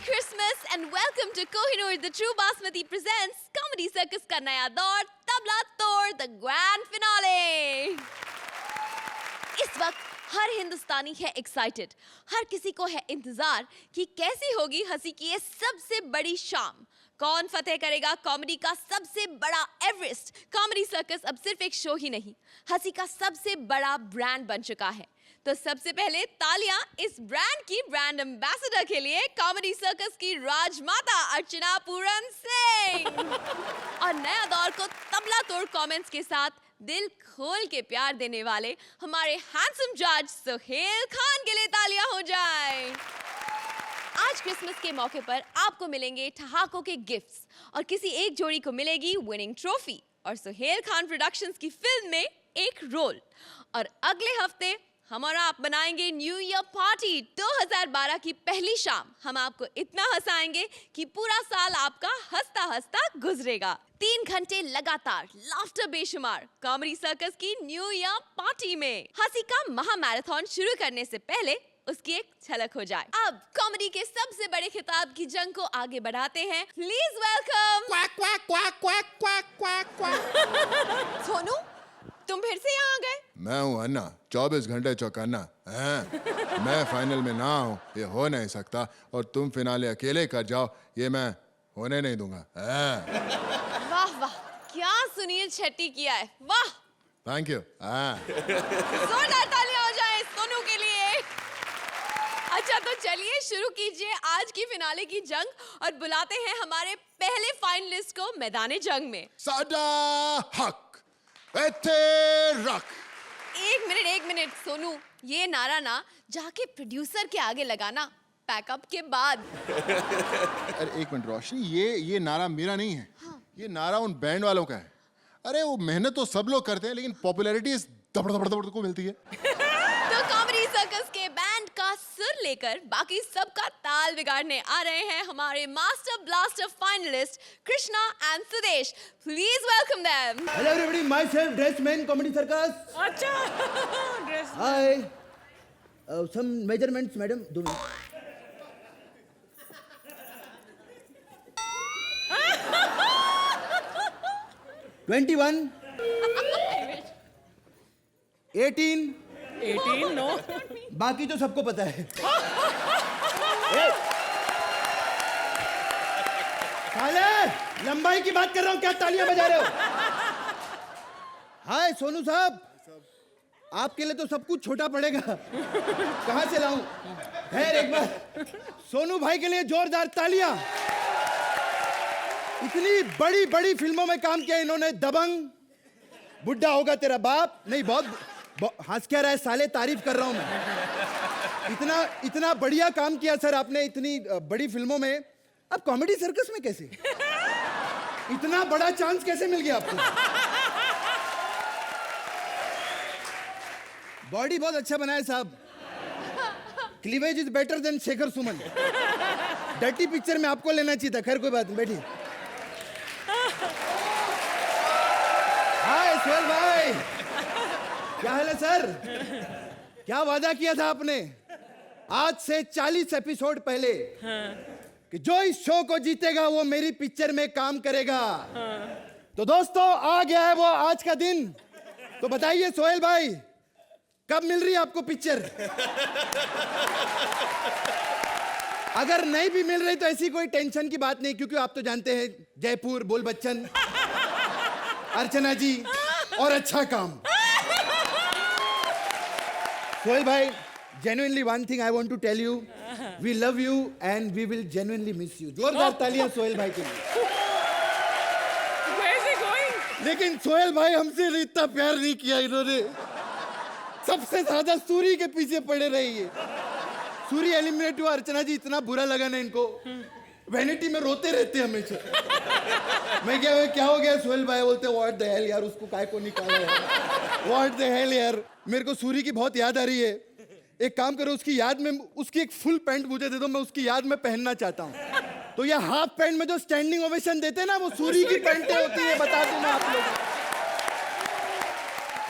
Christmas and welcome to Kohinoor the True Basmati presents Comedy Circus का नया दौर तबला तोड़ the grand finale। इस वक्त हर हिंदुस्तानी है एक्साइटेड, हर किसी को है इंतजार कि कैसी होगी हंसी की ये सबसे बड़ी शाम। कौन फतेह करेगा कॉमेडी का सबसे बड़ा एवरेस्ट। कॉमेडी सर्कस अब सिर्फ एक शो ही नहीं, हंसी का सबसे बड़ा ब्रांड बन चुका है। तो सबसे पहले तालियां इस ब्रांड की ब्रांड एम्बेसडर के लिए, कॉमेडी सर्कस की राजमाता अर्चना पूरन सिंह। और नया दौर को तबला तोड़ कमेंट्स के साथ दिल खोल के प्यार देने वाले हमारे हैंडसम जज सुहेल खान के लिए तालियां हो जाए। आज क्रिसमस के मौके पर आपको मिलेंगे ठहाकों के गिफ्ट्स और किसी एक जोड़ी को मिलेगी विनिंग ट्रॉफी और सुहेल खान प्रोडक्शंस की फिल्म में एक रोल। और अगले हफ्ते हम और आप बनाएंगे न्यू ईयर पार्टी। 2012 की पहली शाम हम आपको इतना हंसाएंगे कि पूरा साल आपका हंसता हंसता गुजरेगा। 3 घंटे लगातार लाफ्टर बेशुमार कॉमेडी सर्कस की न्यू ईयर पार्टी में हंसी का महा मैराथन शुरू करने से पहले उसकी एक झलक हो जाए। अब कॉमेडी के सबसे बड़े खिताब की जंग को आगे बढ़ाते हैं। Please welcome quack quack quack quack quack quack quack. Sonu, तुम फिर से यहाँ आ गए? मैं हूँ अन्ना, 24 घंटे चौकन्ना। मैं फाइनल में ना हूँ ये हो नहीं सकता, और तुम फिनाले अकेले कर जाओ ये मैं होने नहीं दूंगा। वाह वाह, क्या सुनील शेट्टी किया है, वाह। Thank you. जोरदार तालियां हो जाए सोनू के लिए। अच्छा तो चलिए शुरू कीजिए आज की फिनाले की जंग और बुलाते हैं हमारे पहले फाइनलिस्ट को मैदाने जंग में। साडा हक एथे रख। एक मिनट सोनू, ये नारा ना जाके प्रोड्यूसर के आगे लगाना पैकअप के बाद। अरे एक मिनट रोशनी, ये नारा मेरा नहीं है। हाँ। ये नारा उन बैंड वालों का है। अरे वो मेहनत तो सब लोग करते हैं लेकिन पॉपुलैरिटी इस दबड़ दबड़ दबड़ को मिलती है। तो कॉमेडी सर्कस के बैंड का सुर लेकर बाकी सबका ताल बिगाड़ने आ रहे हैं हमारे master blaster finalist Krishna and Sudesh. Please welcome them. Hello everybody, my self dress man comedy circus. अच्छा ड्रेस। हाय, सम मेजरमेंट्स मैडम, 2 मिनट। $21 18 नो बाकी तो सबको पता है। साले, लंबाई की बात कर रहा हूँ, क्या तालियां बजा रहे हो? हाय सोनू साहब, आपके लिए तो सब कुछ छोटा पड़ेगा। कहाँ से लाऊं? खैर एक बार सोनू भाई के लिए जोरदार तालियां। इतनी बड़ी बड़ी फिल्मों में काम किया इन्होंने। दबंग, बुढ़ा होगा तेरा बाप, नहीं बहुत हंस क्या रहा है साले, तारीफ कर रहा हूं मैं। इतना बढ़िया काम किया सर आपने इतनी बड़ी फिल्मों में। अब कॉमेडी सर्कस में कैसे? इतना बड़ा चांस कैसे मिल गया आपको? बॉडी बहुत अच्छा बनाया साहब। Cleavage is better than Shekhar Suman. Dirty picture में आपको लेना चाहिए था। खैर कोई बात नहीं, बैठिए। हाय सोहेल भाई, क्या हाल है सर? क्या वादा किया था आपने आज से 40 एपिसोड पहले? कि जो इस शो को जीतेगा वो मेरी पिक्चर में काम करेगा। तो दोस्तों आ गया है वो आज का दिन। तो बताइए सोहेल भाई, कब मिल रही है आपको पिक्चर? अगर नहीं भी मिल रही तो ऐसी कोई टेंशन की बात नहीं, क्योंकि आप तो जानते हैं जयपुर, बोल बच्चन, अर्चना जी और अच्छा काम। सोहेल भाई, genuinely one thing I want to tell you, we love you and we will genuinely miss you. जोरदार तालियां सोहेल भाई के लिए। Where is he going? लेकिन सोहेल भाई हमसे इतना प्यार नहीं किया इन्होंने। सबसे ज्यादा सूरी के पीछे पड़े रहे ये। सूरी एलिमिनेट हुआ, अर्चना जी इतना बुरा लगा ना इनको। वैनिटी में रोते रहते हमेशा। मैं क्या हो गया? सोहेल भाई बोलते व्हाट द हेल यार, उसको काय को निकाला यार, व्हाट द हेल यार। मेरे को सूरी की बहुत याद आ रही है। एक काम करो, उसकी याद में उसकी एक फुल पैंट मुझे दे दो, मैं उसकी याद में पहनना चाहता हूँ। तो ये हाफ पैंट में जो स्टैंडिंग ओवेशन देते हैं ना, वो सूरी की पैंटें होती है, बता दूं मैं आप लोगों को।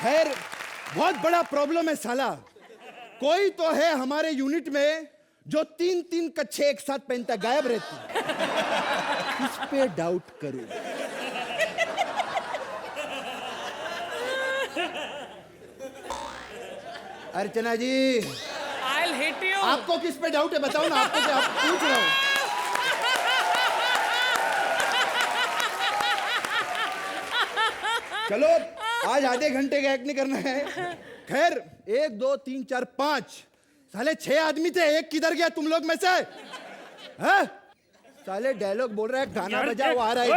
खैर बहुत बड़ा प्रॉब्लम है साला। कोई तो है हमारे यूनिट में जो 3-3 कच्छे एक साथ पहनता गायब रहती, इस पे डाउट करूं। अर्चना जी, I'll hit you. आपको किस पे डाउट है बताओ ना, आपको क्या आप पूछ रहा हूं। चलो आज आधे घंटे का एक्ट नहीं करना है। खैर 1 2 3 4 5 साले 6 आदमी थे, एक किधर गया तुम लोग में से? हैं? साले डायलॉग बोल रहा है, गाना बजा, वो आ रहा है।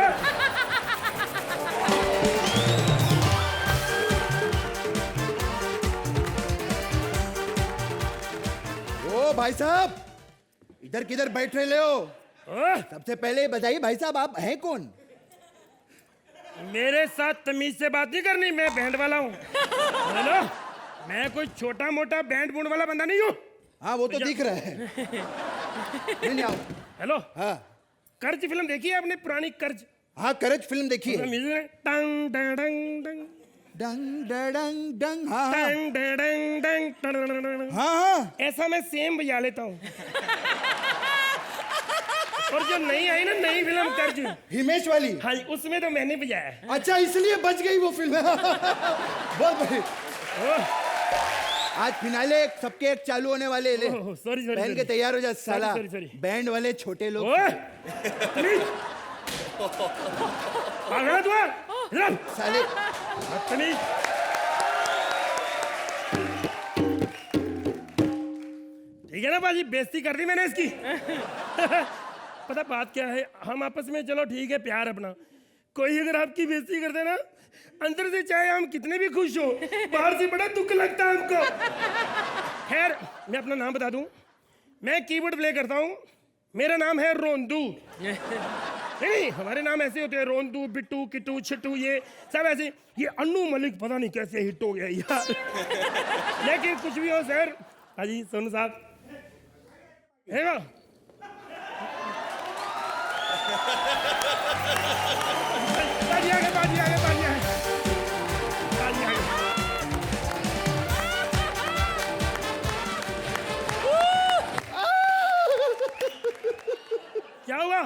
ओ भाई साहब, इधर किधर बैठ रहे हो? सबसे पहले बताइए भाई साहब, आप हैं कौन? मेरे साथ तमीज से बात नहीं करनी, मैं बैंड वाला हूँ। हेलो, मैं कोई छोटा मोटा बैंड बूंड वाला बंदा नहीं हूँ। हाँ वो तो दिख रहा है। नहीं आओ। हेलो, हाँ कर्ज फिल्म देखी है आपने, पुरानी कर्ज? हाँ करज फिल्म देखी उसमें है। म्यूजिक है टंग डंग डंग डंग डंग डंग डंग, हाँ हाँ डंग डंग डंग डंग डंग। हाँ हाँ। ऐसा मैं सेम बजा लेता हूँ। और जो नई आई ना, नई फिल्म कर्ज, हिमेश वाली, हाँ जी, उसमें तो मैंने बजाया है। अच्छा इसलिए बच गई वो फिल्म। बहुत बढ़िया। आज फिनाले सबके एक चालू होने वाले, ले ओह, सॉरी सॉरी पहन के तैयार हो जा साला। Sorry, sorry. बैंड वाले छोटे लोग। ओए, तमीज। पागल है तू? इधर। साले तमीज। ठीक है ना बाजी, बेइज्जती कर दी मैंने इसकी। पता बात क्या है, हम आपस में चलो ठीक है, प्यार अपना, कोई अगर आपकी बेइज्जती कर दे ना, अंदर से चाहे हम कितने भी खुश हो, बाहर से बड़ा दुख लगता है हमको। खैर मैं अपना नाम बता दूं, मैं कीबोर्ड प्ले करता हूं, मेरा नाम है रोंदू। नहीं हमारे नाम ऐसे होते हैं, रोंदू, बिट्टू, किट्टू, छिट्टू, ये सब ऐसे। ये अन्नू मलिक पता नहीं कैसे हिट हो गया यार। लेकिन कुछ भी हो सर, हाजी सोनू साहब है ना, बाजी आगे, बाजी आगे, बाजी आगे, बाजी आगे। क्या हुआ?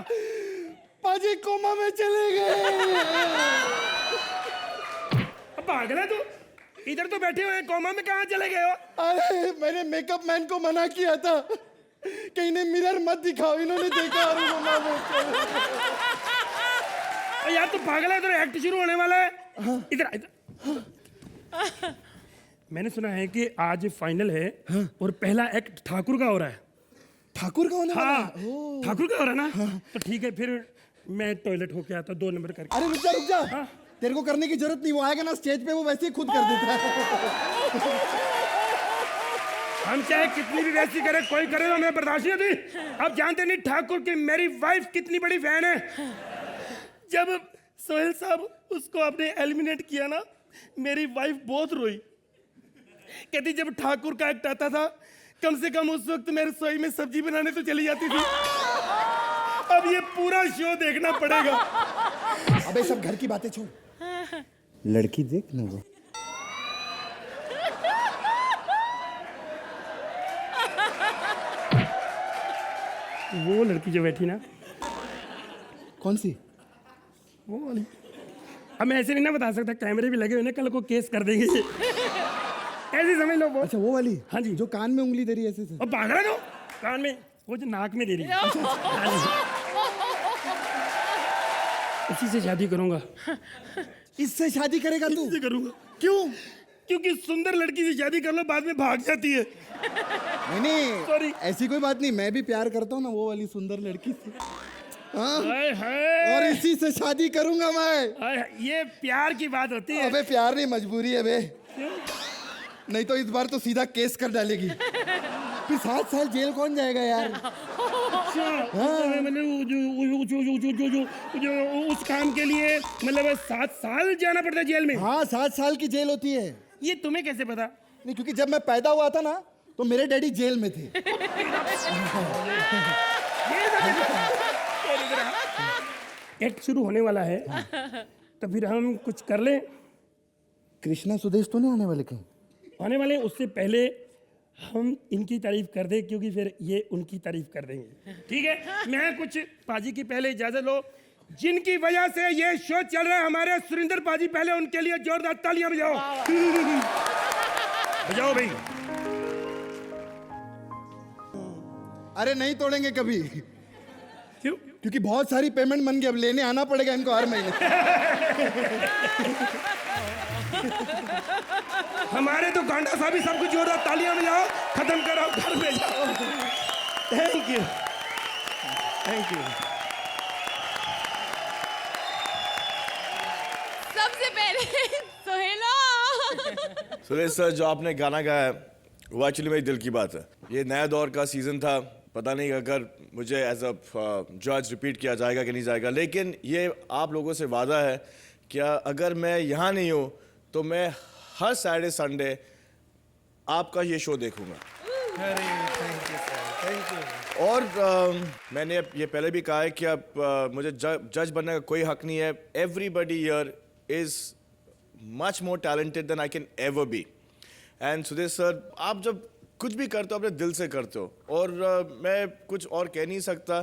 पाजी कोमा में चले गए। अब पागल है तू? इधर तो बैठे हुए हैं, कोमा में कहाँ चले गए हो? अरे मैंने मेकअप मैन को मना किया था कि इन्हें मिरर मत दिखाओ, इन्होंने देखा और कोमा में चले गए। यार तू पागल है, इधर एक्ट शुरू होने वाला है। इधर इधर। मैंने सुना है कि आज फाइनल है और पहला एक्ट ठाकुर का हो रहा है। ठाकुर का होने वाला हाँ, है? ठाकुर का हो रहा है ना? तो ठीक है, फिर मैं टॉयलेट होके आता, 2 नंबर करके। अरे रुक जा। तेरे को करने की जरूरत नहीं, वो आएगा ना स्टेज पे, वो वैसे ही खुद कर देता है। हम चाहे कितनी भी बेइज्जती करे, कोई करे तो मैं बर्दाश्त नहीं होती। अब जानते नहीं ठाकुर की मेरी वाइफ कितनी बड़ी फैन है। जब सोहेल साहब उसको आपने एलिमिनेट किया ना, मेरी वाइफ बहुत रोई। कहती जब ठाकुर का एक्ट आता था, कम से कम उस वक्त मेरे रसोई में सब्जी बनाने तो चली जाती थी। अब ये पूरा शो देखना पड़ेगा। अबे सब घर की बातें छोड़, लड़की देख ना वो। वो लड़की जो बैठी ना, कौन सी? वो वाली। अब मैं ऐसे नहीं ना बता सकता, कैमरे भी लगे हुए हैं, कल को केस कर देंगे। ऐसे समझ लो वो। अच्छा वो वाली? हाँ जी। जो कान में उंगली दे रही है ऐसे से? अब पागल है तो कान में, वो जो नाक में दे रही है। हाँ जी। इसी से शादी करूंगा। इससे शादी करेगा तू? इससे करूंगा। क्यों? क्योंकि सुंदर लड़की से शादी कर लो, बाद में भाग जाती है। नहीं Sorry। ऐसी कोई बात नहीं, मैं भी प्यार करता हूँ ना वो वाली सुंदर लड़की से। हाँ? हाय हाय। और इसी से शादी करूंगा मैं। हाय, ये प्यार की बात होती है। अबे प्यार नहीं, मजबूरी है बे। नहीं तो इस बार तो सीधा केस कर डालेगी। फिर 7 साल जेल कौन जाएगा यार? मतलब जो उस काम के लिए मतलब 7 साल जाना पड़ता है जेल में? हाँ 7 साल की जेल होती है। ये तुम्हें कैसे पता? नहीं क्योंकि जब मैं पैदा हुआ था ना तो मेरे डैडी जेल में थे। एक्ट शुरू होने वाला है, तो फिर हम कुछ कर लें। कृष्णा सुदेश तो नहीं आने वाले कहीं? आने वाले, उससे पहले हम इनकी तारीफ कर दें क्योंकि फिर ये उनकी तारीफ कर देंगे। ठीक है, मैं कुछ पाजी की पहले इजाजत लो। जिनकी वजह से ये शो चल रहा है हमारे सुरेंद्र पाजी, पहले उनके लिए जोरदार तालियां बजाओ। बजाओ भाई। अरे नहीं तोड़ेंगे कभी, क्यों? क्योंकि बहुत सारी पेमेंट बन गई, अब लेने आना पड़ेगा इनको हर महीने। हमारे तो गांडा साहब ही सब कुछ जोरदार तालियां बजाओ, खत्म करो, घर में जाओ। Thank you, thank you. सबसे पहले सोहेला। सुरेश सर, जो आपने गाना गाया वो एक्चुअली मेरे दिल की बात है। ये नया दौर का सीजन था, पता नहीं अगर मुझे एज अ जज रिपीट किया जाएगा कि नहीं जाएगा, लेकिन ये आप लोगों से वादा है कि अगर मैं यहाँ नहीं हूँ तो मैं हर सैटरडे संडे आपका ये शो देखूंगा। और मैंने ये पहले भी कहा है कि अब मुझे जज बनने का कोई हक नहीं है। Everybody here is much more talented than I can ever be. And Sudesh sir, आप जब कुछ भी करते हो अपने दिल से करते हो, और मैं कुछ और कह नहीं सकता,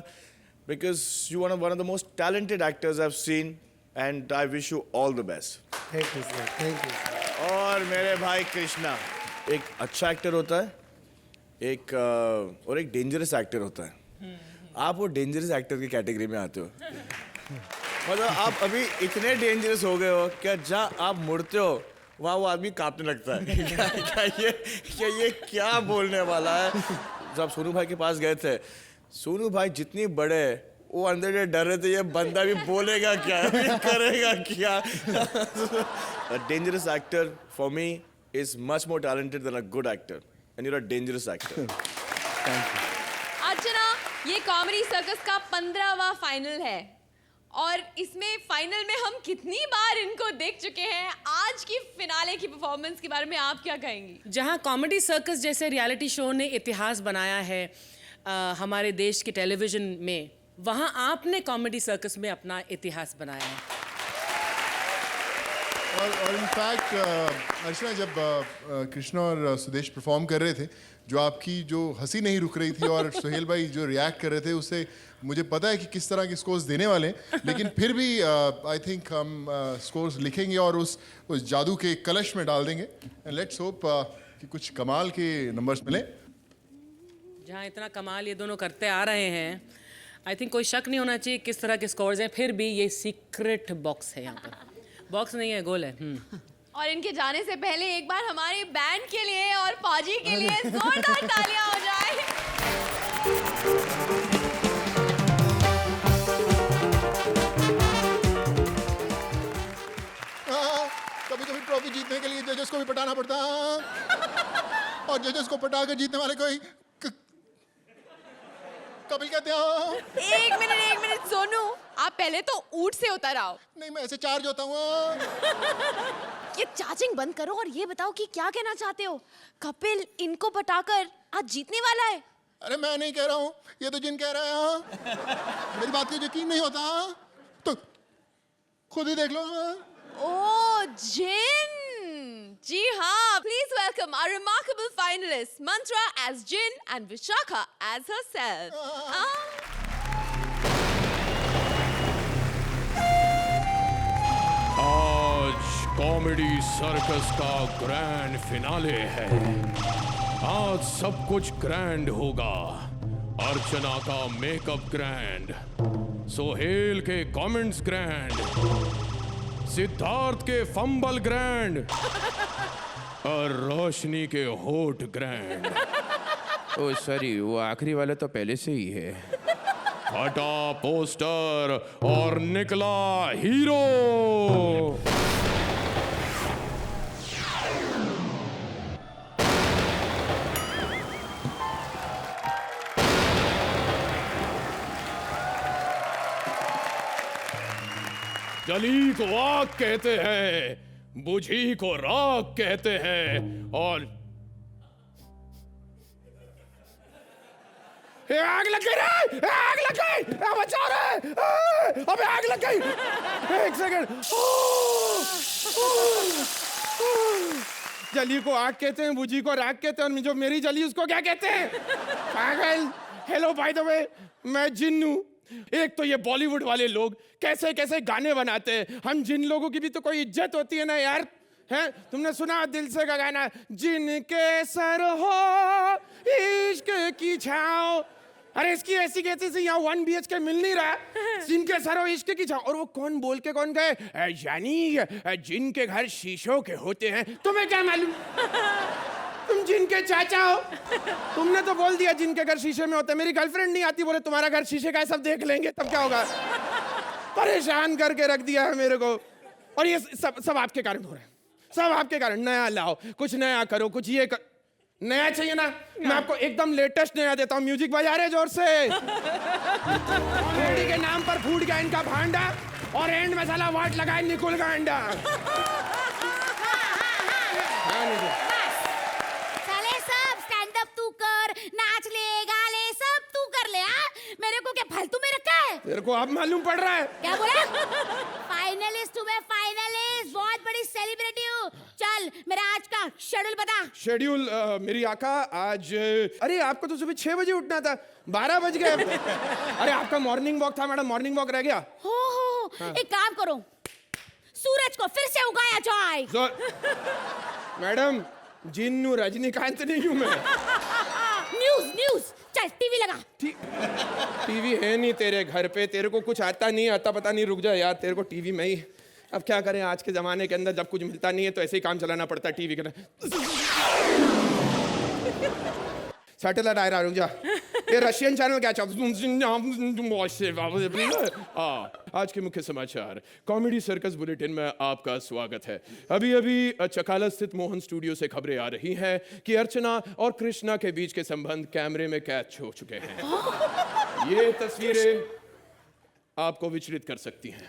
because you are one of the most talented actors I have seen, and I wish you all the best. Thank you sir, thank you. और मेरे भाई कृष्णा, एक अच्छा एक्टर होता है एक और एक डेंजरस एक्टर होता है। आप वो डेंजरस एक्टर की कैटेगरी में आते हो। मतलब आप अभी इतने डेंजरस हो गए हो क्या, जहाँ आप मुड़ते हो वहाँ वो आदमी कांपने लगता है। क्या ये क्या बोलने वाला है। जब सोनू भाई के पास गए थे, सोनू भाई जितनी बड़े, वो अंदर से डर रहे थे ये बंदा भी बोलेगा क्या, करेगा क्या। A dangerous actor for me is much more talented than a good actor, and you're a dangerous actor. अर्चना, ये कॉमेडी सर्कस का 15वां फाइनल है और इसमें फाइनल में हम कितनी बार इनको देख चुके हैं। आज की फिनाले की परफॉर्मेंस के बारे में आप क्या कहेंगी? जहां कॉमेडी सर्कस जैसे रियलिटी शो ने इतिहास बनाया है हमारे देश के टेलीविजन में, वहां आपने कॉमेडी सर्कस में अपना इतिहास बनाया है। और इनफैक्ट अर्चना, जब कृष्णा और सुदेश परफॉर्म कर रहे थे, जो आपकी जो हंसी नहीं रुक रही थी और सोहेल भाई जो रिएक्ट कर रहे थे, उससे मुझे पता है कि किस तरह के स्कोर्स देने वाले हैं। लेकिन फिर भी आई थिंक हम स्कोर्स लिखेंगे और उस जादू के कलश में डाल देंगे। एंड लेट्स होप कि कुछ कमाल के नंबर्स मिले। जहां इतना कमाल ये दोनों करते आ रहे हैं, आई थिंक कोई शक नहीं होना चाहिए किस तरह के स्कोर्स हैं। फिर भी ये सीक्रेट बॉक्स है, यहाँ पर बॉक्स नहीं है, गोल है। और इनके जाने से पहले एक बार हमारे बैंड के लिए और फौजी के लिए जोरदार तालियां हो जाए। कभी कभी ट्रॉफी जीतने के लिए जजेस को भी पटाना पड़ता है, और जजेस को पटा कर जीतने वाले कोई कपिल कहते हैं। एक मिनट सोनू, आप पहले तो ऊंट से उतर आओ। नहीं, मैं ऐसे चार्ज होता हूँ। ये चार्जिंग बंद करो और ये बताओ कि क्या कहना चाहते हो। कपिल इनको पटाकर आज जीतने वाला है। अरे मैं नहीं कह रहा हूँ, ये तो जिन कह रहा है। मेरी बात को यकीन नहीं होता तो खुद ही देख लो। ओ जिन, जी हाँ, please welcome our remarkable finalists, Mantra as Jin and Vishakha as herself. आज कॉमेडी सर्कस का ग्रैंड फिनाले है। आज सब कुछ ग्रैंड होगा। अर्चना का मेकअप ग्रैंड, सोहेल के कमेंट्स ग्रैंड, सिद्धार्थ के फंबल ग्रैंड और रोशनी के होठ ग्रैंड। ओ सॉरी, वो आखिरी वाला तो पहले से ही है। फटा पोस्टर और निकला हीरो। जली को आग कहते हैं, बुझी को राख कहते हैं, और आग लग गई रे! आग लग गई! बचा रे! अबे आग लग गई! एक सेकंड! जली को आग कहते हैं, बुझी को राग कहते हैं, और जो मेरी जली उसको क्या कहते हैं? पागल। हेलो बाय द वे, मैं जिन हूँ। एक तो ये बॉलीवुड वाले लोग कैसे कैसे गाने बनाते हैं, हम जिन लोगों की भी तो कोई इज्जत होती है ना यार। हैं, तुमने सुना दिल से का गाना, जिनके सर हो इश्क की छाँव। अरे इसकी ऐसी कैसी से यहाँ 1 BHK मिल नहीं रहा, जिनके सर हो इश्क की छाँव। और वो कौन बोल के कौन गए, यानी जिनके घर शीशों के होते हैं। तुम्हें क्या मालूम, तुम जिनके चाचा हो। तुमने तो बोल दिया जिनके घर शीशे में होते हैं। मेरी गर्लफ्रेंड नहीं आती, बोले तुम्हारा घर शीशे का है, सब देख लेंगे, तब क्या होगा। परेशान करके रख दिया है मेरे को। और ये सब आपके कारण हो रहा है, सब आपके कारण। नया लाओ, कुछ नया करो, कुछ ये कर। नया चाहिए ना, मैं आपको एकदम लेटेस्ट नया देता हूँ। म्यूजिक बजा रहे जोर से। कॉमेडी के नाम पर फूट गया इनका भांडा, और एंड में साला वाट लगाए निकुल का अंडा। साले सब स्टैंड अप तू कर, नाच ले, गा ले, सब तू कर ले। हाँ, मेरे को क्या फालतू में रखा है? तेरे को अब मालूम पड़ रहा है क्या बोला? फाइनलिस्ट हूँ मैं, फाइनलिस्ट, बहुत बड़ी सेलिब्रिटी हूँ। चल मेरा आज का शेड्यूल बता। शेड्यूल मेरी आका आज, अरे आपको तो सुबह 6 बजे उठना था, 12 बज गए। अरे आपका मॉर्निंग वॉक था मैडम, मॉर्निंग वॉक रह गया। हो एक काम करो, सूरज को फिर से उगाया जाए। मैडम जिन्नू रजनीकांत नहीं हूँ मैं। न्यूज न्यूज, चल टीवी लगा। टीवी है नहीं तेरे घर पे, तेरे को कुछ आता नहीं, आता पता नहीं। रुक जा यार, तेरे को टीवी में ही, अब क्या करें आज के जमाने के अंदर जब कुछ मिलता नहीं है तो ऐसे ही काम चलाना पड़ता है टीवी के। सैटेलाइट आ रहा, रुक जा। ये रशियन चैनल क्या चाहता। आज के मुख्य समाचार, कॉमेडी सर्कस बुलेटिन में आपका स्वागत है। अभी अभी चकाला स्थित मोहन स्टूडियो से खबरें आ रही हैं कि अर्चना और कृष्णा के बीच के संबंध कैमरे में कैद हो चुके हैं। ये तस्वीरें आपको विचलित कर सकती हैं।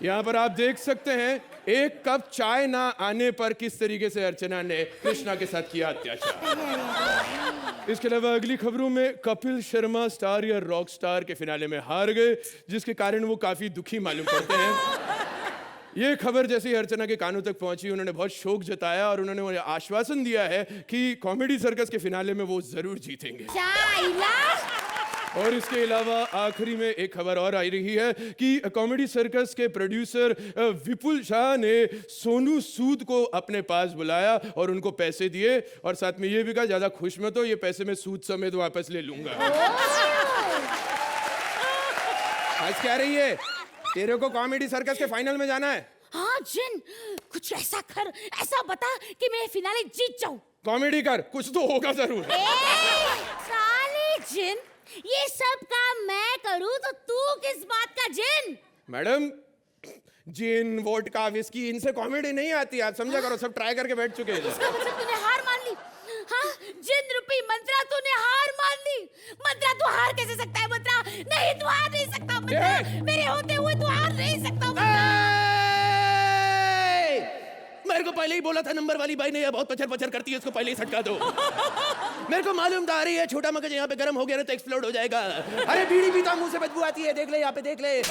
यहाँ पर आप देख सकते हैं एक कप चाय ना आने पर किस तरीके से अर्चना ने कृष्णा के साथ किया अत्याचार। इसके अलावा अगली खबरों में कपिल शर्मा स्टार या रॉक स्टार के फिनाले में हार गए, जिसके कारण वो काफी दुखी मालूम पड़ते हैं। ये खबर जैसे ही अर्चना के कानों तक पहुंची, उन्होंने बहुत शोक जताया और उन्होंने मुझे आश्वासन दिया है कि कॉमेडी सर्कस के फिनाले में वो जरूर जीतेंगे। और इसके अलावा आखिरी में एक खबर और आई रही है कि कॉमेडी सर्कस के प्रोड्यूसर विपुल शाह ने सोनू सूद को अपने पास बुलाया और उनको पैसे दिए, और साथ में ये भी कहा ज्यादा खुश मत हो, ये पैसे मैं सूद समेत वापस ले लूंगा। आज क्या रही है, तेरे को कॉमेडी सर्कस के फाइनल में जाना है। हाँ जिन, कुछ ऐसा कर, ऐसा बता कि मैं फिनाले जीत जाऊं। कॉमेडी कर, कुछ तो होगा जरूर। साले जिन, ये सब काम मैं करूं तो तू किस बात का जिन? मैडम जिन, वोडका, विस्की, इनसे कॉमेडी नहीं आती, आप समझा करो, सब ट्राई करके बैठ चुके हैं। इसका मतलब तूने हार मान ली? हाँ, जिन रूपी मंत्रा तूने हार मान ली। मंत्रा तू हार कैसे सकता है? मंत्रा नहीं, तू हार नहीं सकता। मंत्रा मेरे होते हुए तू हार नहीं सकता। मेरे को पहले ही बोला था नंबर वाली बाई ने, ये बहुत पचर पचर करती है, इसको पहले ही सटका दो। मेरे को मालूम था, अरे ये छोटा मगज यहाँ पे गर्म हो गया ना तो एक्सप्लोड हो जाएगा। अरे बीड़ी पीता मुंह से बदबू आती है, देख ले यहाँ पे, देख ले।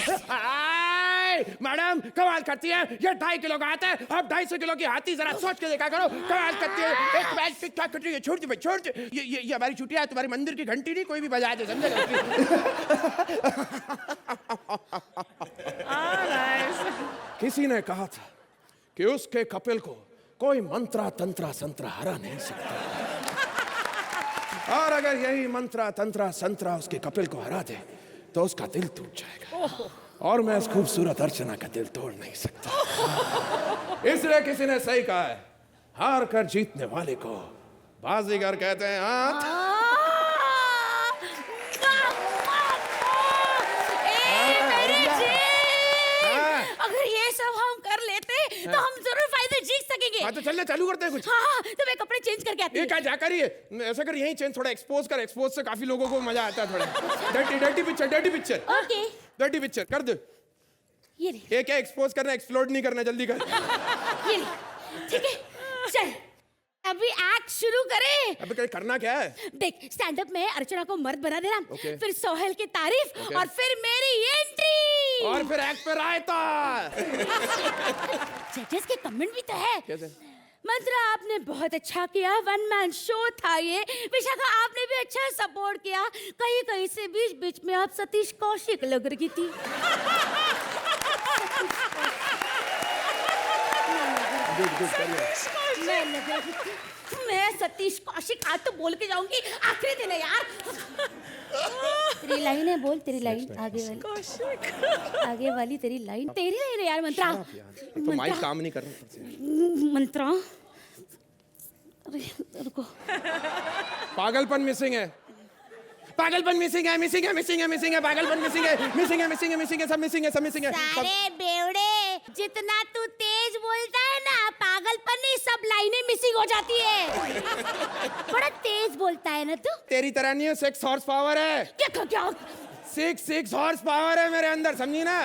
मैडम कमाल करती है, ये 2.5 किलो का आता है, अब 250 किलो की हाथी, जरा सोच के देखा करो, कमाल करती है। एक बैग टिक टाक करती है, छोड़ दे, छोड़ दे, ये हमारी छुट्टियां है, तुम्हारे मंदिर की घंटी नहीं कोई भी बजा दे, समझे? किसी ने कहा था कि उसके कपिल को कोई मंत्रा तंत्रा संतरा हरा नहीं सकता, और अगर यही मंत्रा तंत्रा संतरा उसके कपिल को हरा दे तो उसका दिल टूट जाएगा, और मैं इस खूबसूरत अर्चना का दिल तोड़ नहीं सकता। इसलिए किसी ने सही कहा है, हार कर जीतने वाले को बाजीगर कहते हैं। हाँ, अगर ये सब हम कर लेते तो हम जरूर फाइनल जीत सकेंगे। हाँ तो चलना चालू करते हैं कुछ। हाँ, तो मैं कपड़े चेंज करके आती हूँ। ये क्या जाकर ही है, ऐसा कर यहीं चेंज, थोड़ा एक्सपोज कर, एक्सपोज से काफी लोगों को मजा आता है। थोड़ा dirty dirty picture, dirty picture, okay, dirty picture कर दे। ये ले, ये क्या एक्सपोज करना, एक्सप्लोड नहीं करना, जल्दी कर। ये ले, ठीक है, चल अभी एक्ट शुरू करें। अबे करना क्या है? देख, स्टैंड अप में अर्चना को मर्द बना देना, Okay. फिर सोहेल की तारीफ, Okay. और फिर मेरी एंट्री, और फिर एक्ट पे रायता। जजेस के कमेंट भी तो है। कैसे? मंत्रा आपने बहुत अच्छा किया, वन मैन शो था ये। विशाखा आपने भी अच्छा सपोर्ट किया, कहीं कहीं से बीच बीच में आप सतीश कौशिक लग रही थी। मैं सतीश कौशिक आज तो बोल के जाऊंगी, आखिरी दिन है यार। तेरी लाइन है, बोल तेरी लाइन आगे वाली। आगे वाली तेरी लाइन, तेरी लाइन है यार मंत्रा। तो माइक काम नहीं कर रहा। मंत्रा, अरे रुको। पागलपन मिसिंग है, पागलपन मिसिंग है, मिसिंग है, मिसिंग है, मिसिंग है, पागलपन मिसिंग है, मिसिंग है, मिसिंग है, मिसिंग है, सब मिसिंग है, सब मिसिंग है। सारे बेवड़े, जितना तू तेज बोलता है ना, पागलपन नहीं, सब लाइनें मिसिंग हो जाती है। बड़ा तेज बोलता है ना तू। तेरी तरह नहीं है, 6 हॉर्स पावर है। क्या 6 हॉर्स पावर है मेरे अंदर, समझी ना?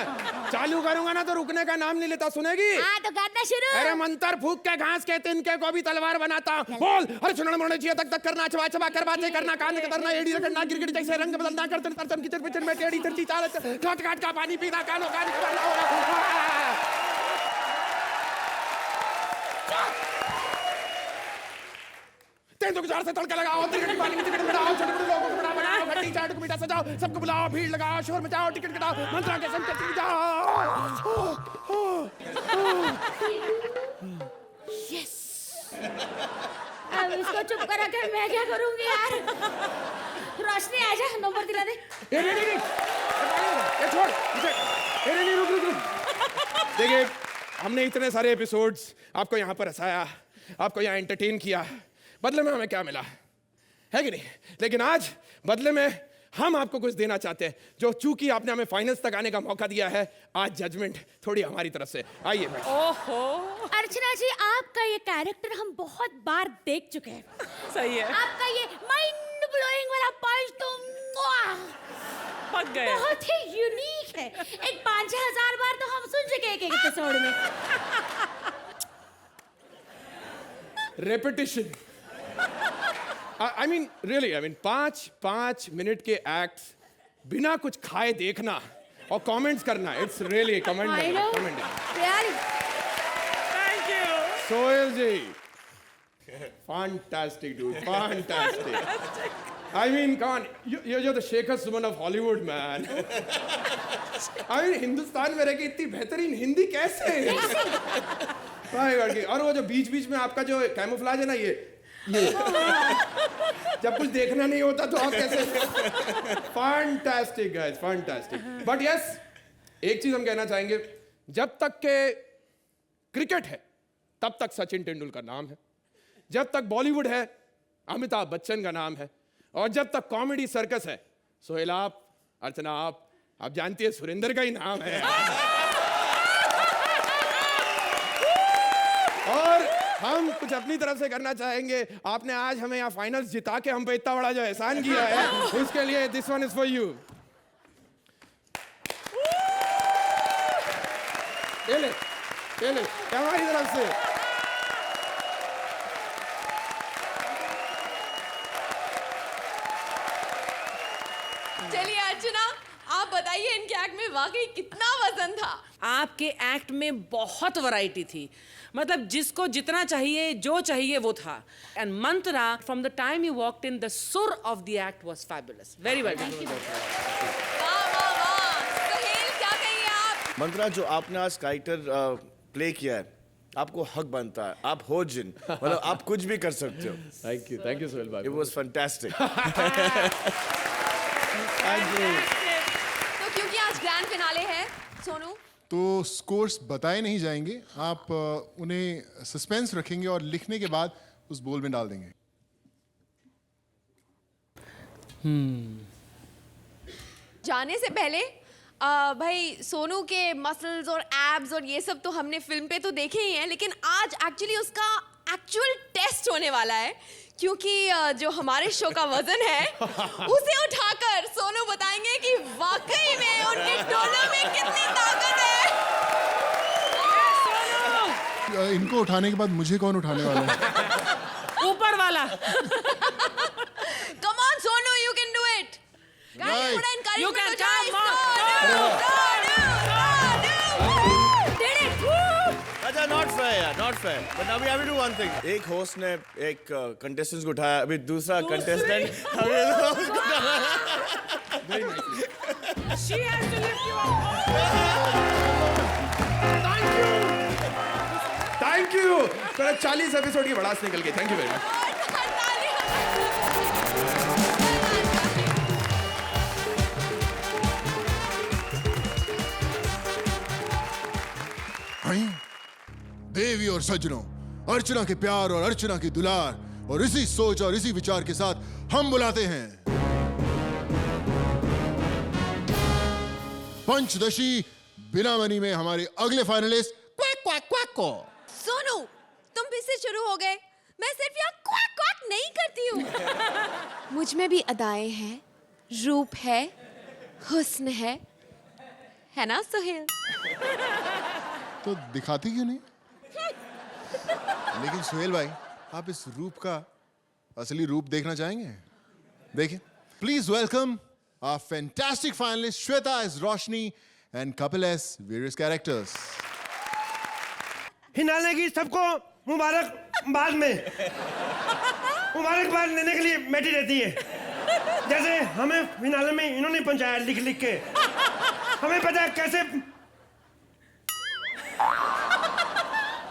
चालू करूंगा ना तो रुकने का नाम नहीं लेता, सुनेगी? हाँ तो करना शुरू। अरे मंतर फूक के घास के तिनके को भी तलवार बनाता। बोल, अरे सुनना मोड़ने चाहिए, तक तक करना, चबा चबा कर बातें करना, कान कतरना, एड़ी रगड़ना, गिरगिट जैसे रंग बदलना, करतन तरतन किचन पिचन में टेढ़ी तिरछी चाल, काट काट का पानी पीना, कानो कान करना होगा। तेंदुआ के झाड़ से तड़का लगाओ, तिरकट पानी में तिरकट बनाओ, छोटे बड़े लोगों को बड़ा बनाओ, खट्टी चाट को मीठा सजाओ, सबको बुलाओ, भीड़ लगाओ, शोर मचाओ, टिकट कटाओ, मंत्रा के संग चली जाओ। यस। अब इसको चुप करा कर मैं क्या करूंगी यार? रोशनी आ जा, नंबर दिला दे। नहीं, ये छोड़, नहीं, रुक। देखिए, हमने इतने सारे एपिसोड्स आपको यहाँ पर हंसाया, आपको यहाँ एंटरटेन किया, बदले में हमें क्या मिला है कि नहीं? लेकिन आज बदले में हम आपको कुछ देना चाहते हैं, जो चूंकि आपने हमें फाइनल्स तक आने का मौका दिया है, आज जजमेंट थोड़ी हमारी तरफ से। आइए बैठ। ओहो, अर्चना जी, आपका ये कैरेक्टर हम बहुत बार देख चुके हैं। सही है, आपका ये माइंड ब्लोइंग वाला पंच तो पक गए। बहुत ही यूनिक है। एक 5-6 हजार बार तो हम सुन चुके हैं एक एपिसोड में। Repetition, I mean really, I mean 5 minute के एक्ट्स बिना कुछ खाए देखना और कमेंट्स करना, it's really commendable. Thank you Sohail ji, fantastic dude, fantastic. I mean, come on, you're the Shekhar Suman of Hollywood, man. I mean, Hindustan में रह के इतनी बेहतरीन हिंदी कैसे? और वो जो बीच में आपका जो कैमोफ्लेज है ना, ये जब कुछ देखना नहीं होता तो आप कैसे? Fantastic guys, fantastic. But yes, एक चीज हम कहना चाहेंगे, जब तक के क्रिकेट है तब तक सचिन तेंदुलकर नाम है, जब तक बॉलीवुड है अमिताभ बच्चन का नाम है, और जब तक कॉमेडी सर्कस है सोहेल आप, अर्चना आप जानती है सुरेंद्र का ही नाम है। और हम कुछ अपनी तरफ से करना चाहेंगे। आपने आज हमें यहाँ फाइनल्स जिता के हम पे इतना बड़ा जो एहसान किया है, उसके लिए this one is for you. ले हमारी तरफ से। चलिए अर्चना, आप बताइए इनके एक्ट में वाकई कितना वजन था? आपके एक्ट में बहुत वैरायटी थी, मतलब जिसको जितना चाहिए, जो चाहिए वो था। And Mantra, from the time you walked in, the sur of the act was fabulous, very well. वाह वाह वाह। सोहेल, क्या कहिए आप? मंत्रा, जो आपने आज कैरेक्टर प्ले किया है, आपको हक बनता है, आप हो जिन, मतलब आप कुछ भी कर सकते हो। थैंक यू सोहेल भाई, इट वाज फैंटास्टिक। तो क्योंकि आज ग्रैंड फिनाले है सोनू, तो स्कोर्स बताए नहीं जाएंगे, आप उन्हें सस्पेंस रखेंगे और लिखने के बाद उस बोल में डाल देंगे। जाने से पहले भाई, सोनू के मसल्स और एब्स और ये सब तो हमने फिल्म पे तो देखे ही हैं, लेकिन आज एक्चुअली उसका एक्चुअल टेस्ट होने वाला है, क्योंकि जो हमारे शो का वजन है उसे उठाकर सोनू बताएंगे कि वाकई में उनके डोलों में कितनी ताकत है। इनको उठाने के बाद मुझे कौन उठाने वाला है? ऊपर वाला। Come on Sonu, you can do it. Guys, थोड़ा encouragement You can, हो जाए। come on. Sonu, Sonu, Sonu, woo! Did it, woo! ऐसा नॉट फेयर यार, not fair. But now we have to do one thing. एक होस्ट ने एक कंटेस्टेंट को उठाया, अभी दूसरा contestant She has to lift you up. Thank you. तो 40 एपिसोड की भड़ास निकल गई। Thank you very much. देवी और सज्जनों, अर्चना के प्यार और अर्चना की दुलार और इसी सोच और इसी विचार के साथ हम बुलाते हैं पंचदशी बिना मनी में हमारे अगले फाइनलिस्ट क्वैक क्वैक क्वैक को। सोनू, तुम फिर से शुरू हो गए। मैं सिर्फ यहाँ क्वाक क्वाक नहीं करती हूँ। मुझ में भी अदाएं हैं, रूप है, हुस्न है ना सोहेल? तो दिखाती क्यों नहीं? लेकिन सुहेल भाई, आप इस रूप का असली रूप देखना चाहेंगे? देखिए, please welcome our fantastic finalists Shweta as Roshni and Kapil as various characters. हिनाले की सबको मुबारकबाद में मुबारकबाद लेने के लिए बैठी रहती है। जैसे हमें हिनाले में इन्होंने पहुंचाया लिख लिख के। हमें पता है कैसे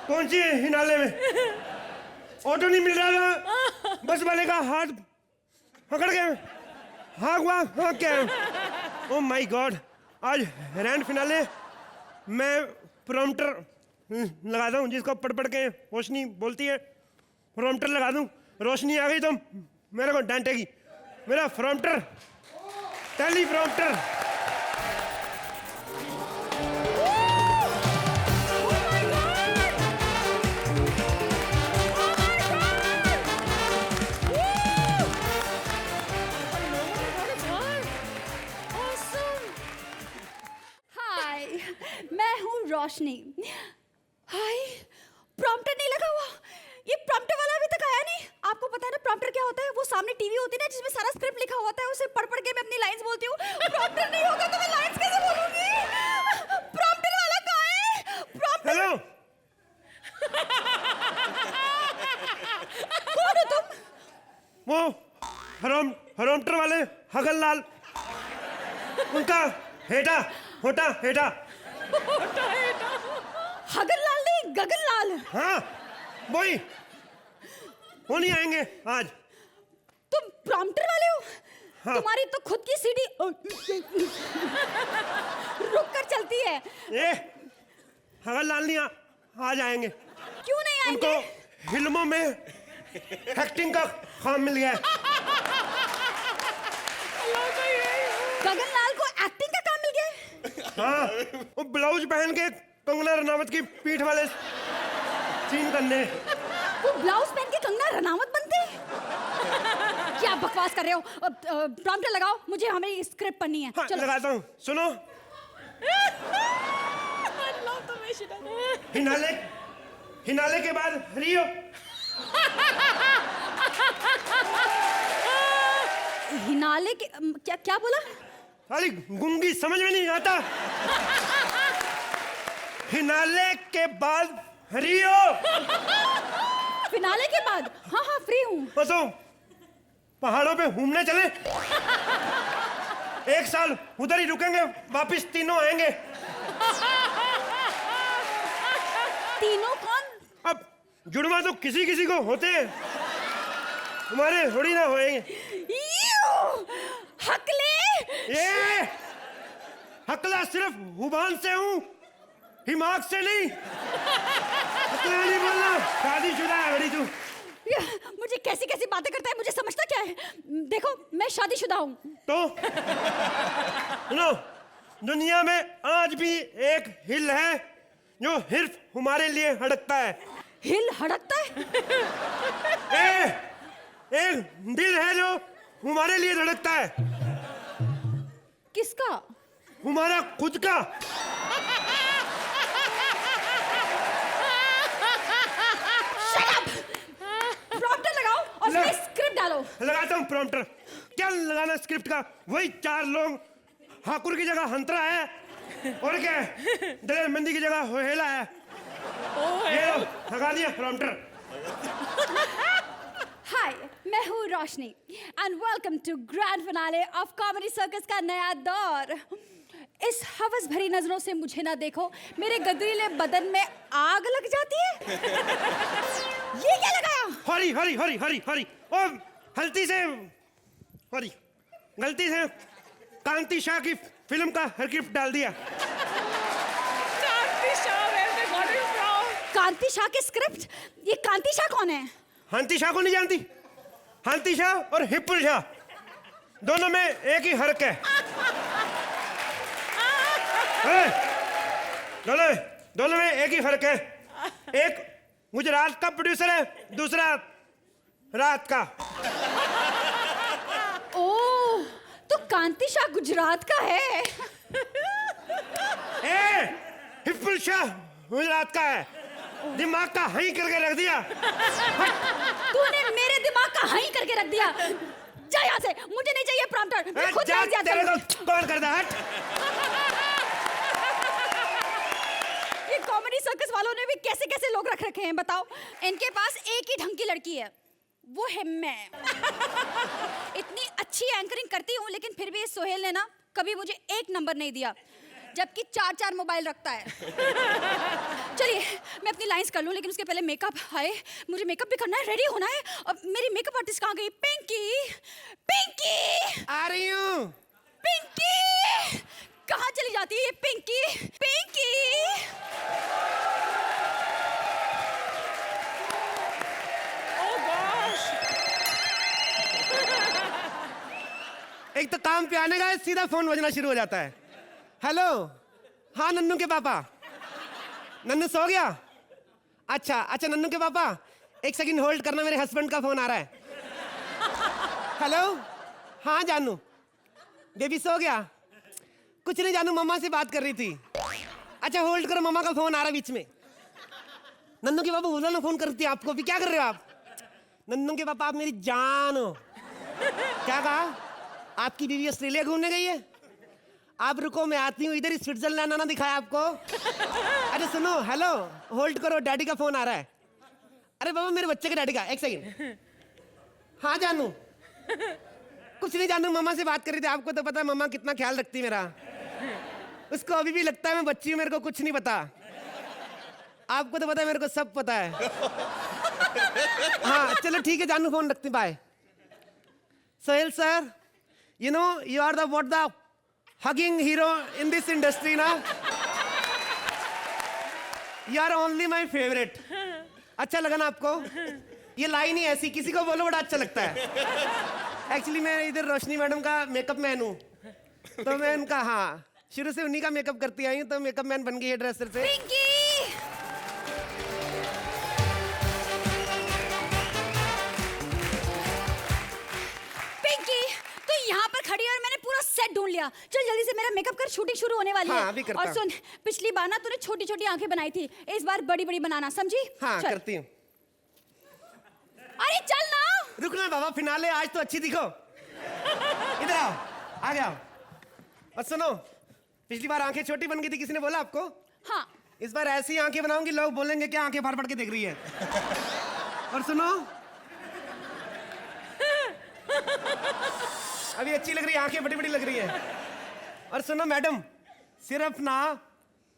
पहुंची है हिनाले में। ऑटो नहीं मिल रहा था, बस वाले का हाथ पकड़ के हाँ क्या? ओह माय गॉड, आज ग्रैंड फिनाले मैं प्रॉम्प्टर लगाता हूँ जिसको पढ़ पढ़ के रोशनी बोलती है। प्रॉम्प्टर लगा दूँ, रोशनी आ गई तो मेरे को डांटेगी। मेरा प्रॉम्प्टर, टेली प्रॉम्प्टर। मैं हूँ रोशनी। हाय, प्रॉम्प्टर नहीं लगा हुआ। ये प्रॉम्प्टर वाला अभी तक आया नहीं। आपको पता है ना प्रॉम्प्टर क्या होता है? वो सामने टीवी होती है ना जिसमें सारा स्क्रिप्ट लिखा होता है, उसे पढ़ पढ़ के मैं अपनी लाइंस बोलती हूँ। प्रॉम्प्टर नहीं होगा तो मैं लाइंस कैसे बोलूंगी? प्रॉम्प्टर वाला कहाँ है? प्रॉम्प्टर। हेलो, कौन हो तुम? वो प्रॉम्प्टर वाले हगन लाल, उनका हेटा होटा हेटा। हगन लाल नहीं, गगन लाल। हाँ वही, वो नहीं आएंगे आज। तुम प्रॉम्प्टर वाले हो? हाँ। तुम्हारी तो खुद की सीढ़ी रुक कर चलती है। ए, हगन लाल नहीं आज आएंगे। क्यों नहीं आएंगे? उनको फिल्मों में एक्टिंग का काम मिल गया है। गगन लाल को एक्टिंग का काम मिल गया है? हाँ, वो ब्लाउज पहन के कंगना रनावत की पीठ वाले सीन करने। वो ब्लाउज पहन के कंगना रनावत बनते हैं? क्या बकवास कर रहे हो? प्रॉम्प्टर लगाओ, मुझे हमारी स्क्रिप्ट पढ़नी है। हाँ, चलो लगाता हूँ, सुनो। हिनाले के बाद रियो। हिनाले के क्या क्या बोला? अरे गुंगी, समझ में नहीं आता। हिनाले के बाद रियो। फिनाले के बाद? हाँ हाँ, फ्री हूँ। तो पहाड़ों पे घूमने चले। 1 साल उधर ही रुकेंगे, वापिस तीनों आएंगे। तीनों कौन? अब जुड़वा तो किसी किसी को होते हैं, तुम्हारे थोड़ी ना होएंगे। हकले! ये हकला सिर्फ हुबान से हूँ, दिमाग से नहीं। हकला नहीं बोलना, शादीशुदा है बड़ी तू। मुझे कैसी कैसी बातें करता है, मुझे समझता क्या है? देखो, मैं शादीशुदा हूँ। तो सुनो, दुनिया में आज भी एक हिल है जो सिर्फ हमारे लिए हड़कता है। हिल हड़कता है? एक दिल है जो हमारे लिए धड़कता है। किसका? हमारा खुद का। प्रॉम्प्टर लगाओ और उसमें स्क्रिप्ट डालो। लगाता हूँ प्रॉम्प्टर। क्या लगाना स्क्रिप्ट का? वही 4 लोग, हाकुर की जगह हंतरा है और क्या दलेर मंदी की जगह होहेला है। ये लो, लगा दिया प्रॉम्प्टर। हाय, मैं हूँ Roshni and welcome to grand finale of comedy circus का नया दौर। इस हवस भरी नजरों से मुझे ना देखो, मेरे गदरीले बदन में आग लग जाती है। ये क्या लगाया? हरी हरी हरी हरी हरी, ओ गलती से कांति शाह की फिल्म का गिफ्ट डाल दिया। कांति शाह की स्क्रिप्ट? ये कांति शाह कौन है? हंती शाह को नहीं जानती? हंती शाह और हिप्पुल शाह दोनों में एक ही हरक है। दोनों में एक ही फर्क है। एक गुजरात का प्रोड्यूसर है, दूसरा रात का। ओह, तो कांति शाह गुजरात का है। हिप्पुल शाह गुजरात का है। दिमाग का हई करके रख दिया। तूने मेरे दिमाग का हई करके रख दिया। जा यहाँ से, मुझे नहीं चाहिए प्रॉम्प्टर, मैं खुद जान दिया करूंगी। कौन करता है? ये कॉमेडी सर्कस वालों ने भी कैसे कैसे लोग रख रखे हैं बताओ। इनके पास एक ही ढंग की लड़की है, वो है मैं। इतनी अच्छी एंकरिंग करती हूँ लेकिन फिर भी सोहेल ने ना कभी मुझे 1 नंबर नहीं दिया, जबकि 4 मोबाइल रखता है। चलिए मैं अपनी लाइंस कर लूं, लेकिन उसके पहले मेकअप है, मुझे मेकअप भी करना है, रेडी होना है। अब मेरी मेकअप आर्टिस्ट कहाँ गई? पिंकी, पिंकी आ रही हूँ। पिंकी कहाँ चली जाती है ये पिंकी? पिंकी एक तो काम पे आने का सीधा फोन बजना शुरू हो जाता है। हेलो, हाँ नन्नू के पापा। नन्नू सो गया? अच्छा नन्नू के पापा, 1 सेकंड होल्ड करना, मेरे हस्बैंड का फोन आ रहा है। हेलो, हाँ जानू, बेबी सो गया? कुछ नहीं जानू, मम्मा से बात कर रही थी। अच्छा होल्ड करो, मम्मा का फोन आ रहा है बीच में। नन्नू के पापा बोला ना फोन करती है आपको, भी क्या कर रहे हो आप? नन्नू के पापा आप मेरी जान हो। क्या कहा? आपकी बीवी ऑस्ट्रेलिया घूमने गई है? आप रुको, मैं आती हूँ इधर ही। स्विट्जरलैंड आना दिखाया आपको? अरे सुनो, हेलो होल्ड करो, डैडी का फोन आ रहा है। अरे बाबा मेरे बच्चे के डैडी का, 1 सेकंड। हाँ जानू, कुछ नहीं जानू, मम्मा से बात कर रही थी। आपको तो पता है मम्मा कितना ख्याल रखती है मेरा। उसको अभी भी लगता है मैं बच्ची हूँ, मेरे को कुछ नहीं पता। आपको तो पता है, मेरे को सब पता है। हाँ चलो ठीक है जानू, फोन रखती, bye. Sohail sir, you know you are the hugging hero in this industry ना। you are only my favorite। अच्छा लगा ना आपको? ये लाइन ही ऐसी किसी को बोलो बड़ा अच्छा लगता है। एक्चुअली मैं इधर रोशनी मैडम का मेकअप मैन हूँ, तो मैं उनका, हाँ शुरू से उन्हीं का मेकअप करती आई हूँ, तो मेकअप मैन बन गई है ड्रेसर से। पिंकी यहाँ पर खड़ी है और मैंने पूरा सेट ढूंढ लिया। चल जल्दी से मेरा मेकअप कर, शूटिंग शुरू होने वाली हाँ, है। अभी करता और सुन, पिछली बार ना तूने छोटी छोटी आंखें बनाई थी, इस बार बड़ी बड़ी बनाना, समझी? हाँ करती हूँ। अरे चल ना, रुकना बाबा, फिनाले आज तो अच्छी दिखो। इधर आओ, आ गया। और सुनो, पिछली बार आंखें छोटी बन गई थी, किसी ने बोला आपको? हाँ इस बार ऐसी आंखें बनाऊंगी, लोग बोलेंगे क्या आंखें फाड़ फाड़ के देख रही है। और सुनो, अभी अच्छी लग रही है, आंखें बड़ी बड़ी लग रही है। और सुनो मैडम, सिर्फ ना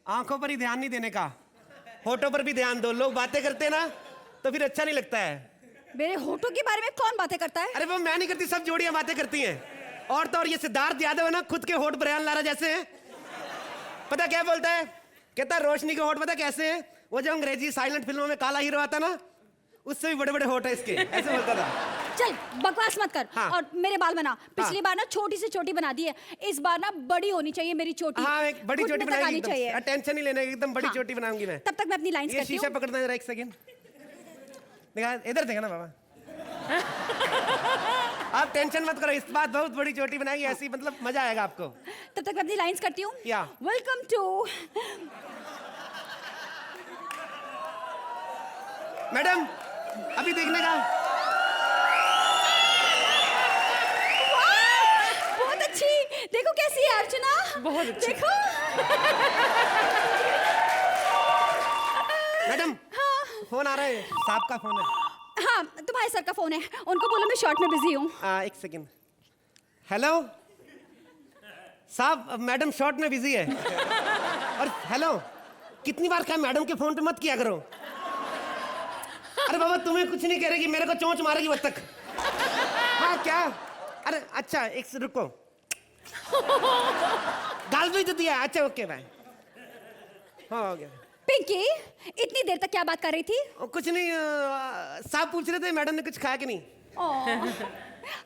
आंखों पर ही ध्यान नहीं देने का, होठों पर भी ध्यान दो। लोग बातें करते हैं ना तो फिर अच्छा नहीं लगता है। मेरे होठों के बारे में कौन बातें करता है? अरे वो मैं नहीं करती, सब जोड़ियां बातें करती हैं। और तो और ये सिद्धार्थ यादव है ना, खुद के होठ ब्रयान लारा जैसे हैं। पता क्या बोलता है? कहता है रोशनी के होठ पता कैसे हैं? वो जो अंग्रेजी साइलेंट फिल्मों में काला हीरो आता ना, उससे भी बड़े बड़े होठ है इसके, ऐसे बोलता था। चल बकवास मत कर। हाँ। और मेरे बाल बना, पिछली बार ना छोटी से छोटी बना दी है, इस बार ना बड़ी होनी चाहिए मेरी चोटी। हाँ एक बड़ी चोटी बनाएगी, चाहिए। टेंशन नहीं लेना, एकदम बड़ी हाँ। चोटी बनाऊंगी मैं। तब तक मैं अपनी लाइंस ये करती शीशा हूँ। पकड़ना जरा, 1 सेकंड। देखा इधर, देखा ना बाबा। आप टेंशन मत करो, इस बार बहुत बड़ी चोटी बनाएगी, ऐसी मतलब मजा आएगा आपको। तब तक मैं अपनी लाइंस करती हूँ। या। Welcome to. मैडम अभी देखने का। बहुत अच्छी, देखो कैसी है अर्चना, बहुत अच्छी। देखो। मैडम फोन आ रहा है, साहब का फोन है। हाँ तुम्हारे सर का फोन है, उनको बोलो मैं शॉर्ट में बिजी हूँ। एक सेकेंड। हेलो साहब, मैडम शॉर्ट में बिजी है। और हेलो, कितनी बार कहा मैडम के फोन पे मत किया करो। अरे बाबा तुम्हें कुछ नहीं कह रही, मेरे को चोंच मारेगी वक्त तक। हाँ क्या? अरे अच्छा एक से रुको, गाल भी तो दिया। अच्छा ओके बाय। हाँ हो गया। पिंकी इतनी देर तक क्या बात कर रही थी? कुछ नहीं, साहब पूछ रहे थे मैडम ने कुछ खाया कि नहीं।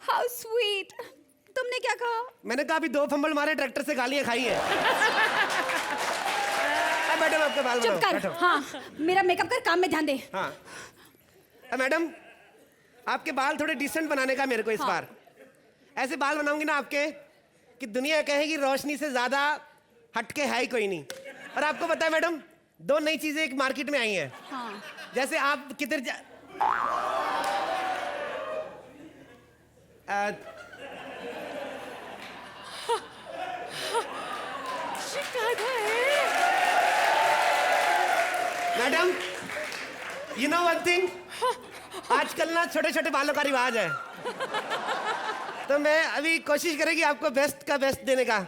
How sweet. तुमने क्या कहा? मैंने कहा अभी 2 फंबल मारे, ट्रैक्टर से गालियां खाई है। मैडम आपके बाल चुप कर। बैठो। हाँ मेरा मेकअप कर, काम में ध्यान दे। हाँ मैडम आपके बाल थोड़े डिसेंट बनाने का मेरे को इस बार। ऐसे बाल बनाऊंगी ना आपके कि दुनिया कहेगी रोशनी से ज्यादा हटके है ही कोई नहीं। और आपको पता है मैडम, 2 नई चीजें एक मार्केट में आई हैं। हाँ। जैसे आप किधर madam you know one thing, आजकल ना छोटे छोटे बालों का रिवाज है, तो मैं अभी कोशिश करेंगी आपको बेस्ट का बेस्ट देने का।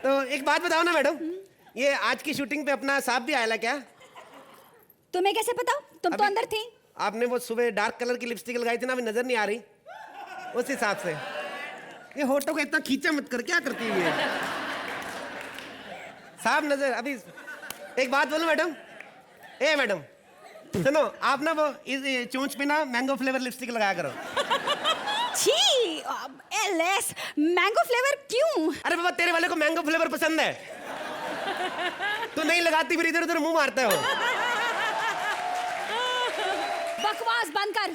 तो एक बात बताओ ना मैडम, ये आज की शूटिंग पे अपना साहब भी आया क्या? तुम्हें कैसे पता? तुम तो अंदर थी। आपने वो सुबह डार्क कलर की लिपस्टिक लगाई थी ना, अभी नजर नहीं आ रही उस हिसाब से। ये होठों को इतना खींचा मत कर, क्या करती हुई है साहब? नजर अभी। एक बात बोलूं मैडम, ए मैडम सुनो, आप ना वो इस चोंच पे ना मैंगो फ्लेवर लिपस्टिक लगाया करो। छी एलएस, मैंगो फ्लेवर क्यों? अरे बाबा तेरे वाले को मैंगो फ्लेवर पसंद है, तू नहीं लगाती फिर इधर उधर मुंह मारते हो। बकवास बंद कर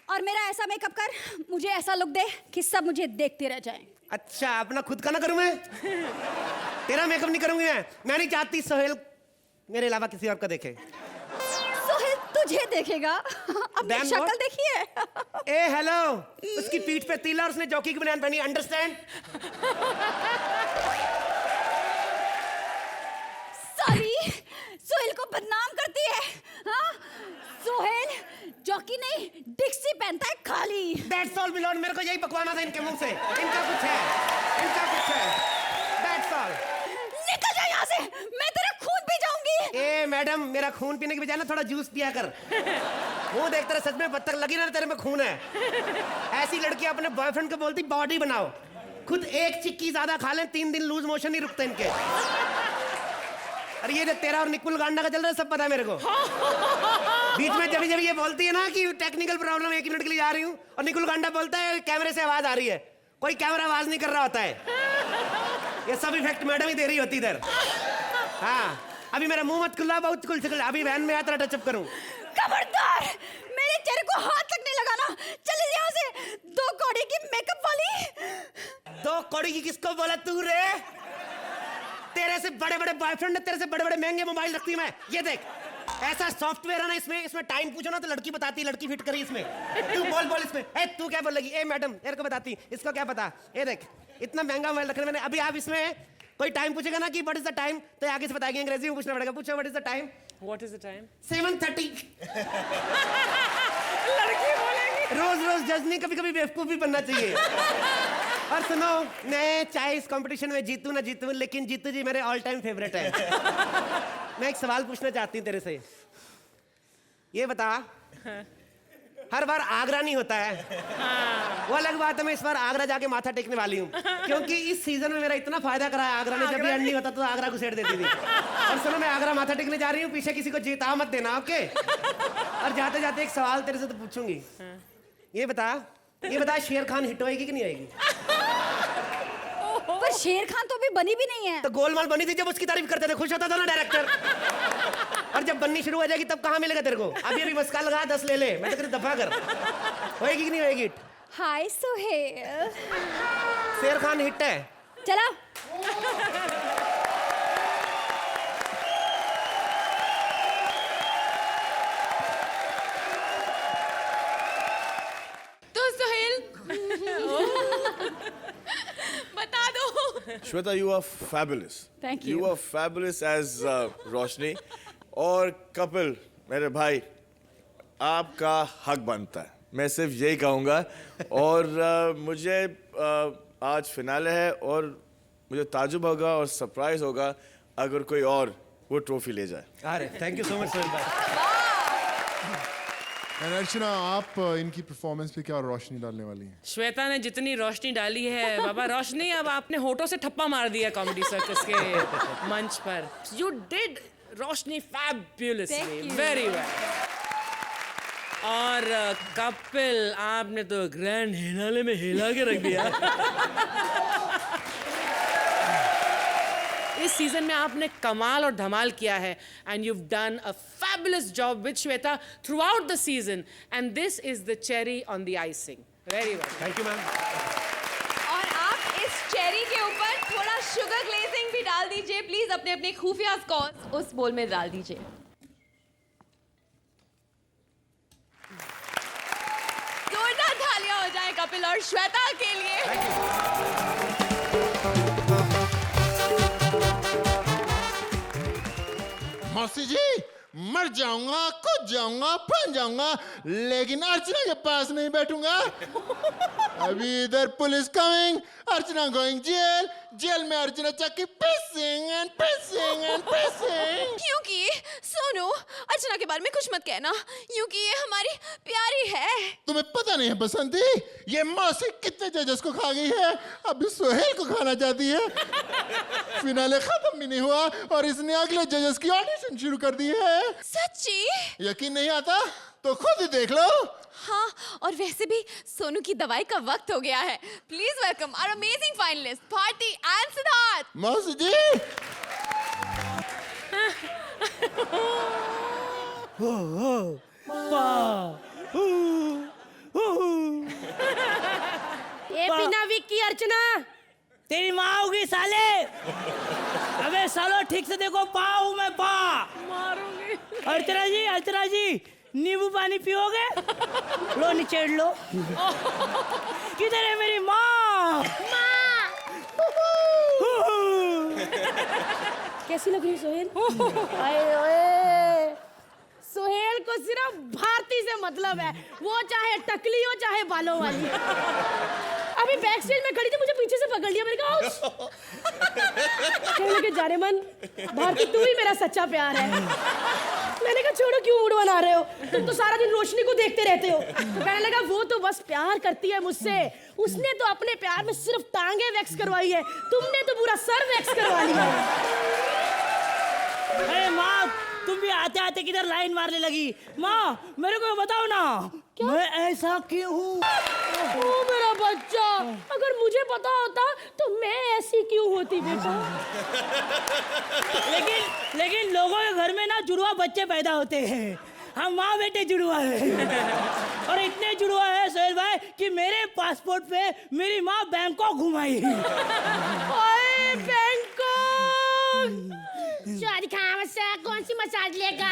और मेरा ऐसा मेकअप कर, मुझे ऐसा लुक दे कि सब मुझे देखते रह जाएं। अच्छा अपना खुद का ना करूं मैं? तेरा मेकअप नहीं करूंगी मैं नहीं चाहती सोहेल मेरे अलावा किसी और का देखे। सोहेल तुझे देखेगा? अपनी Then शक्ल what? देखिए। ए हेलो, उसकी पीठ पे तीला और उसने जॉकी की बनियान पहनी, अंडरस्टैंड? साली सोहेल को बदनाम करती है। हाँ सोहेल जॉकी नहीं डिक्सी पहनता है खाली। That's all मिलोन, मेरे को यही पकवाना था इनके मुंह से। इनका कुछ है। That's all। निकल जा यहाँ से, मैं तेरा खून पी जाऊंगी। ए मैडम, मेरा खून पीने की बजाय ना थोड़ा जूस पिया कर। मुंह देख तेरा सच में पत्थर लगी ना, तेरे में खून है। ऐसी लड़की अपने बॉयफ्रेंड को बोलती बॉडी बनाओ, खुद एक चिक्की ज्यादा खा लें 3 दिन लूज मोशन नहीं रुकते इनके। अरे ये जो तेरा और निकुल गांडा का चल रहा है सब पता है मेरे को। बीच में जब ये बोलती है ना कि टेक्निकल प्रॉब्लम 1 मिनट के लिए जा रही हूँ, और निकुल गांडा बोलता है कैमरे से आवाज आ रही है, कोई कैमरा आवाज नहीं कर रहा होता है। ये सब इफेक्ट मैडम ही दे रही होती इधर। हाँ अभी मेरा मुंह मत खुला, बहुत खुल सकल, अभी वैन में आता टचअप करूं। खबरदार मेरे चेहरे को हाथ तक नहीं लगाना, चले यहाँ से। 2 कौड़ी की मेकअप वाली। 2 कौड़ी की किसको बोला तू रे? तेरे से बड़े बड़े बॉयफ्रेंड है, तेरे से बड़े बड़े महंगे मोबाइल रखती मैं। ये देख ऐसा सॉफ्टवेयर है ना, इसमें टाइम पूछो ना तो लड़की बताती, लड़की फिट करी इसमें। तू बोल इसमें। ए तू क्या बोलेगी? ए मैडम तेरे को बताती, इसको क्या पता? ये देख इतना महंगा मोबाइल रख रहे मैंने। अभी आप इसमें कोई टाइम पूछेगा ना कि व्हाट इज द टाइम, तो आगे से बताएंगे, अंग्रेजी में पूछना पड़ेगा। पूछो what is the time? What is the time? 7:30। लड़की बोलेगी। रोज जज नहीं, कभी कभी बेवकूफ भी बनना चाहिए। और सुनो, मैं चाहे इस कंपटीशन में जीतूं ना जीतूं, लेकिन जीतू जी मेरे ऑल टाइम फेवरेट है। मैं एक सवाल पूछना चाहती हूँ तेरे से। ये बता, हर बार आगरा नहीं होता है। वो अलग बात है, मैं इस बार आगरा जाके माथा टेकने वाली हूँ, क्योंकि इस सीजन में मेरा इतना फायदा करा है आगरा ने। जब भी एंड नहीं होता तो आगरा घुसेड़ देती थी। और सुनो, मैं आगरा माथा टेकने जा रही हूँ, पीछे किसी को जीता मत देना, ओके? और जाते जाते एक सवाल तेरे से तो पूछूंगी। ये बता शेर खान हिट होएगी कि नहीं होएगी? पर शेर खान तो अभी बनी भी नहीं है। तो गोलमाल बनी थी, जब उसकी तारीफ करते थे खुश होता था ना डायरेक्टर। और जब बननी शुरू हो जाएगी तब कहाँ मिलेगा तेरे को? अभी मस्का लगा 10 ले ले, मैं तो तेरे दफा कर। होएगी कि नहीं होएगी? हाय सोहेल। शेर खान हिट है। चला। तो सोहेल बता दो। Shweta, you are fabulous. Thank you. You are fabulous as Roshni. और कपिल मेरे भाई, आपका हक बनता है, मैं सिर्फ यही कहूँगा। और मुझे आज फिनाले है और मुझे ताजुब होगा और सरप्राइज होगा अगर कोई और वो ट्रॉफी ले जाए। अरे thank you so much Sohail भाई। एंड अर्चना, आप इनकी परफॉर्मेंस पे क्या रोशनी डालने वाली हैं? श्वेता ने जितनी रोशनी डाली है बाबा, रोशनी अब आपने होठों से ठप्पा मार दिया कॉमेडी सर्कस के मंच पर। You did Roshni fabulously, very well. और कपिल, आपने तो ग्रैंड हिनाले में हिला के रख दिया। इस सीजन में आपने कमाल और धमाल किया है and you done a fabulous job with Shweta through out the season and this is the cherry on the icing. Very well, thank you ma'am. और आप इस चेरी के ऊपर थोड़ा शुगर ग्लेजिंग भी डाल दीजिए प्लीज। अपने अपने खुफिया स्कॉर्स उस बोल में डाल दीजिए। जोरदार तालियां हो जाए कपिल और श्वेता के लिए। मौसी जी, मर जाऊंगा, कूद जाऊंगा, फन जाऊंगा, लेकिन अर्चना के पास नहीं बैठूंगा। अभी इधर police coming, Archana going jail, jail में अर्चना चक्की पिसिंग एंड पिसिंग एंड पिसिंग। क्योंकि सोनू, अर्चना के बारे में कुछ मत कहना, क्योंकि ये हमारी प्यारी है। तुम्हें पता नहीं है बसंती, ये मौसी कितने जजेस को खा गई है, अभी सोहेल को खाना चाहती है। फिनाले खत्म भी नहीं हुआ और इसने अगले जजेस की ऑडिशन शुरू कर दी है। सच्ची? यकीन नहीं आता तो खुद ही देख लो। हाँ, और वैसे भी सोनू की दवाई का वक्त हो गया है। Please welcome our amazing finalist Bharti and Siddharth. मौसी जी, ये बिना विक की अर्चना तेरी माँ होगी साले। अबे सालो ठीक से देखो, पा हूँ मैं, पा मारूंगी। अर्चना जी नींबू पानी पियोगे? लो निचेड़ लो। किधर है मेरी माँ? कैसी लग रही है सोहेल? आए ओए, सोहेल को सिर्फ भारती से मतलब है, वो चाहे टकली हो चाहे बालों वाली। अभी बैक स्टेज में खड़ी थी, मुझे पीछे से पकड़ लिया, मैंने कहा कहने लगे जाने मन, भारती तू ही मेरा सच्चा प्यार है। मैंने कहा छोड़ो, क्यों मूड बना रहे हो, तुम तो सारा दिन रोशनी को देखते रहते हो। तो कहने लगा वो तो बस प्यार करती है मुझसे, उसने तो अपने प्यार में सिर्फ टांगे वैक्स करवाई है, तुमने तो पूरा सर वैक्स करवा लिया। अरे माँ, तुम भी आते आते किधर लाइन मारने लगी? माँ मेरे को बताओ ना, मैं ऐसा क्यों हूँ? ओ मेरा बच्चा, अगर मुझे पता होता तो मैं ऐसी क्यों होती बेटा। लेकिन लोगों के घर में ना जुड़वा बच्चे पैदा होते हैं, हम माँ बेटे जुड़वा है। और इतने जुड़वा है सोहेल भाई कि मेरे पासपोर्ट पे मेरी माँ बैंकॉक घुमाई। ओए बैंकॉक, कौन सी मसाज लेगा,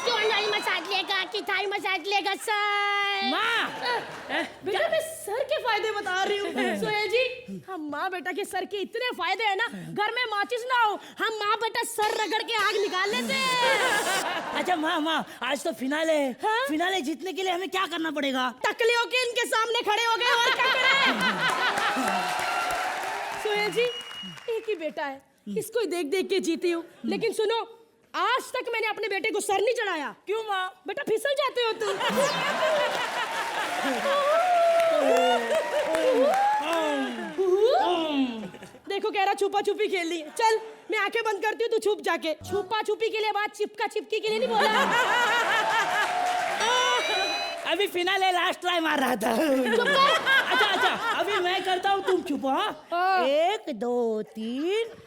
कौन वाली मसाज लेगा कि थाई मसाज लेगा सर? माँ बेटा मैं सर के फायदे बता रही हूँ। सोहेल जी, हम माँ बेटा के सर के इतने फायदे हैं ना, घर में माचिस ना हो, हम माँ बेटा सर रगड़ के आग निकाल लेते हैं। अच्छा माँ, आज तो फिनाले है। हाँ? फिनाले जीतने के लिए हमें क्या करना पड़ेगा? टकले होके इनके सामने खड़े हो गए और क्या करें? सोहेल जी, एक ही बेटा है, इसको ही देख देख के जीती हूँ, लेकिन सुनो, आज तक मैंने अपने बेटे को सर नहीं चढ़ाया। क्यों माँ? बेटा फिसल जाते हो तुम। देखो कह रहा छुपा छुपी खेलनी है, चल मैं आंखें बंद करती हूँ, तू छुप जाके। छुपा छुपी के लिए बात चिपका चिपकी के लिए नहीं बोला। अभी फिनाले लास्ट ट्राई मार रहा था। अच्छा अभी मैं करता हूँ, तुम छुपो। हाँ? 1 2 3।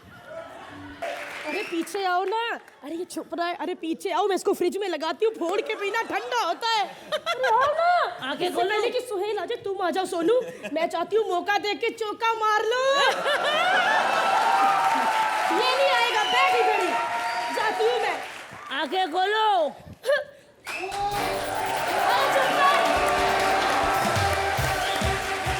अरे पीछे आओ ना। अरे ये छुप रहा है, अरे पीछे आओ, मैं इसको फ्रिज में लगाती हूँ, फोड़ के पीना, ठंडा होता है। अरे आओ ना। आगे खोलो। पहले कि सुहेल आ जाए, तुम आ जाओ सोनू, मैं चाहती हूँ मौका देख के चौका मार लो। ये नहीं आएगा, बैठ इधर ही, जाती हूँ मैं। आगे खोलो।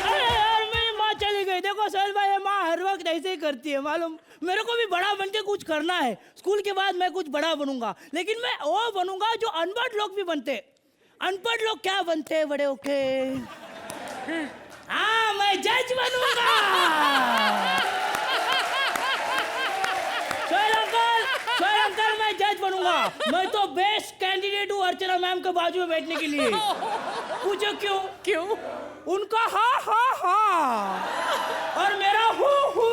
अरे यार मेरी माँ चली गई। देखो सोहेल भाई, माँ हर वक्त ऐसे ही करती है मालूम। मेरे को भी बड़ा बन के कुछ करना है। स्कूल के बाद मैं कुछ बड़ा बनूंगा, लेकिन मैं वो बनूंगा जो अनपढ़ लोग भी बनते। अनपढ़ लोग क्या बनते हैं बड़े होके? हाँ, मैं जज बनूंगा। सोहेल अंकल, मैं जज बनूंगा। मैं तो बेस्ट कैंडिडेट हूँ अर्चना मैम के बाजू में बैठने के लिए। पूछो क्यों? क्यों? उनका हा हा हा और मेरा हु हु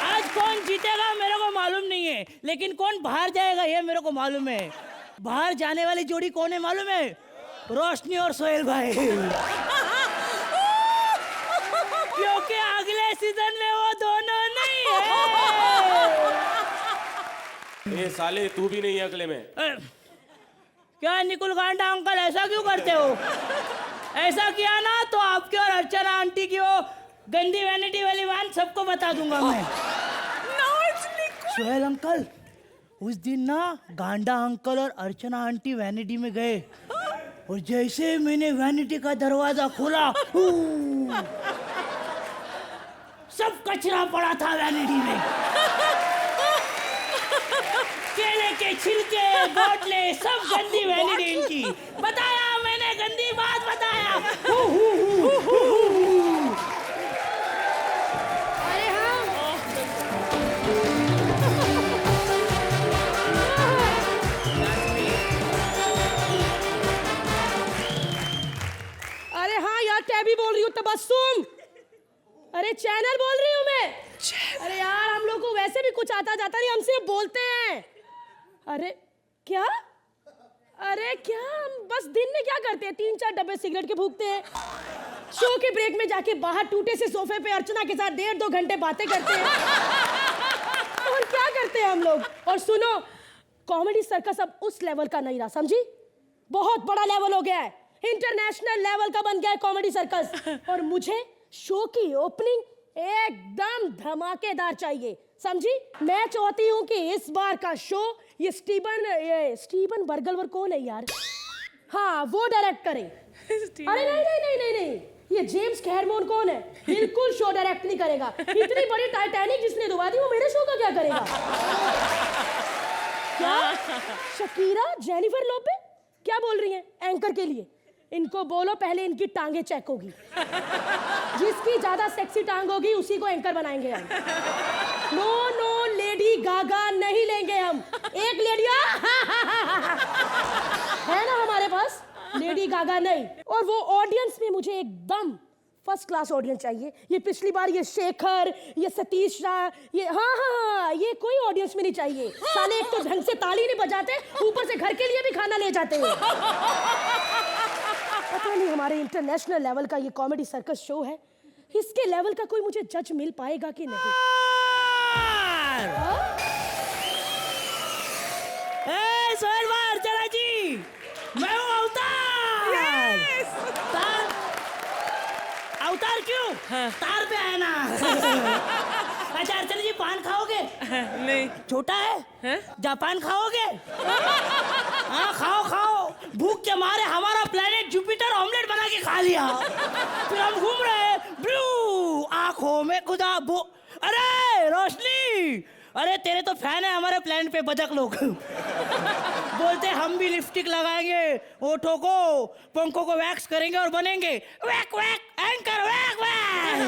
आज कौन जीतेगा मेरे को मालूम नहीं है, लेकिन कौन बाहर जाएगा ये मेरे को मालूम है। बाहर जाने वाली जोड़ी कौन है मालूम है? रोशनी और सोहेल भाई। क्योंकि अगले सीजन में वो दोनों नहीं है। ये साले तू भी नहीं है अगले में। क्या निकुल गांडा अंकल, ऐसा क्यों करते हो? ऐसा किया ना तो आपकी और अर्चना आंटी की वो गंदी वैनिटी वाली बात सबको बता दूंगा मैं। सोहेल अंकल, उस दिन ना गांडा अंकल और अर्चना आंटी वैनिटी में गए और जैसे मैंने वैनिटी का दरवाजा खोला, सब कचरा पड़ा था वैनिटी में। केले के छिलके, बोतले, सब गंदी वैनिटी इनकी। बताया मैंने, गंदी बात बताया। अरे हाँ, अरे हाँ यार, टैबी बोल रही हूँ, तबस्सुम। अरे चैनल बोल रही हूँ मैं। अरे यार, हम लोग को वैसे भी कुछ आता जाता नहीं, हमसे बोलते हैं। अरे क्या? अरे क्या, हम बस दिन में क्या करते हैं? 3-4 डब्बे सिगरेट के फूकते हैं। शो के ब्रेक में जाके बाहर टूटे से सोफे पे अर्चना के साथ 1.5-2 घंटे बातें करते हैं। और क्या करते हैं हम लोग? और सुनो, कॉमेडी सर्कस अब उस लेवल का नहीं रहा, समझी? बहुत बड़ा लेवल हो गया है, इंटरनेशनल लेवल का बन गया है कॉमेडी सर्कस। और मुझे शो की ओपनिंग एकदम धमाकेदार चाहिए, समझी? मैं चाहती हूँ कि इस बार का शो ये स्टीवन बर्गलवर कौन है यार? हाँ, वो डायरेक्ट करे। अरे नहीं नहीं नहीं नहीं नहीं, ये जेम्स कैमरन कौन है? बिल्कुल शो डायरेक्ट नहीं करेगा। इतनी बड़ी टाइटैनिक जिसने डुबा दी, वो मेरे शो का क्या करेगा? क्या? शकीरा, जेनिफर लोपे क्या बोल रही हैं एंकर के लिए? इनको बोलो पहले इनकी टांगे चेक होगी। जिसकी ज्यादा सेक्सी टांग होगी उसी को एंकर बनाएंगे हम। नो नो, लेडी गागा नहीं लेंगे हम। एक लेडिया है ना हमारे पास, लेडी गागा नहीं। और वो ऑडियंस में मुझे एकदम फर्स्ट क्लास ऑडियंस चाहिए। ये पिछली बार ये शेखर, ये सतीश राय, ये हाँ, ये कोई ऑडियंस में नहीं चाहिए। साले एक तो ढंग से ताली नहीं बजाते, ऊपर से घर के लिए भी खाना ले जाते हैं। पता नहीं हमारे इंटरनेशनल लेवल का ये कॉमेडी सर्कस शो है, इसके लेवल का कोई मुझे जज मिल पाएगा कि नहीं? सोहेल भाई, अर्चना जी, मैं हूँ अवतार। अवतार क्यों? तार पे आया ना। अच्छा अर्चना जी, पान खाओगे? नहीं। छोटा है? जापान खाओगे? हाँ खाओ खाओ। भूख के मारे हमारा प्लेनेट जुपिटर ऑमलेट बना के खा लिया। फिर हम घूम रहे ब्लू आंखों में खुदा बो। अरे रोशनी, अरे तेरे तो फैन है हमारे प्लेनेट पे बदक लोग। बोलते हम भी लिपस्टिक लगाएंगे, होठों को, पंखों को वैक्स करेंगे और बनेंगे वैक वैक एंकर वैक वैक।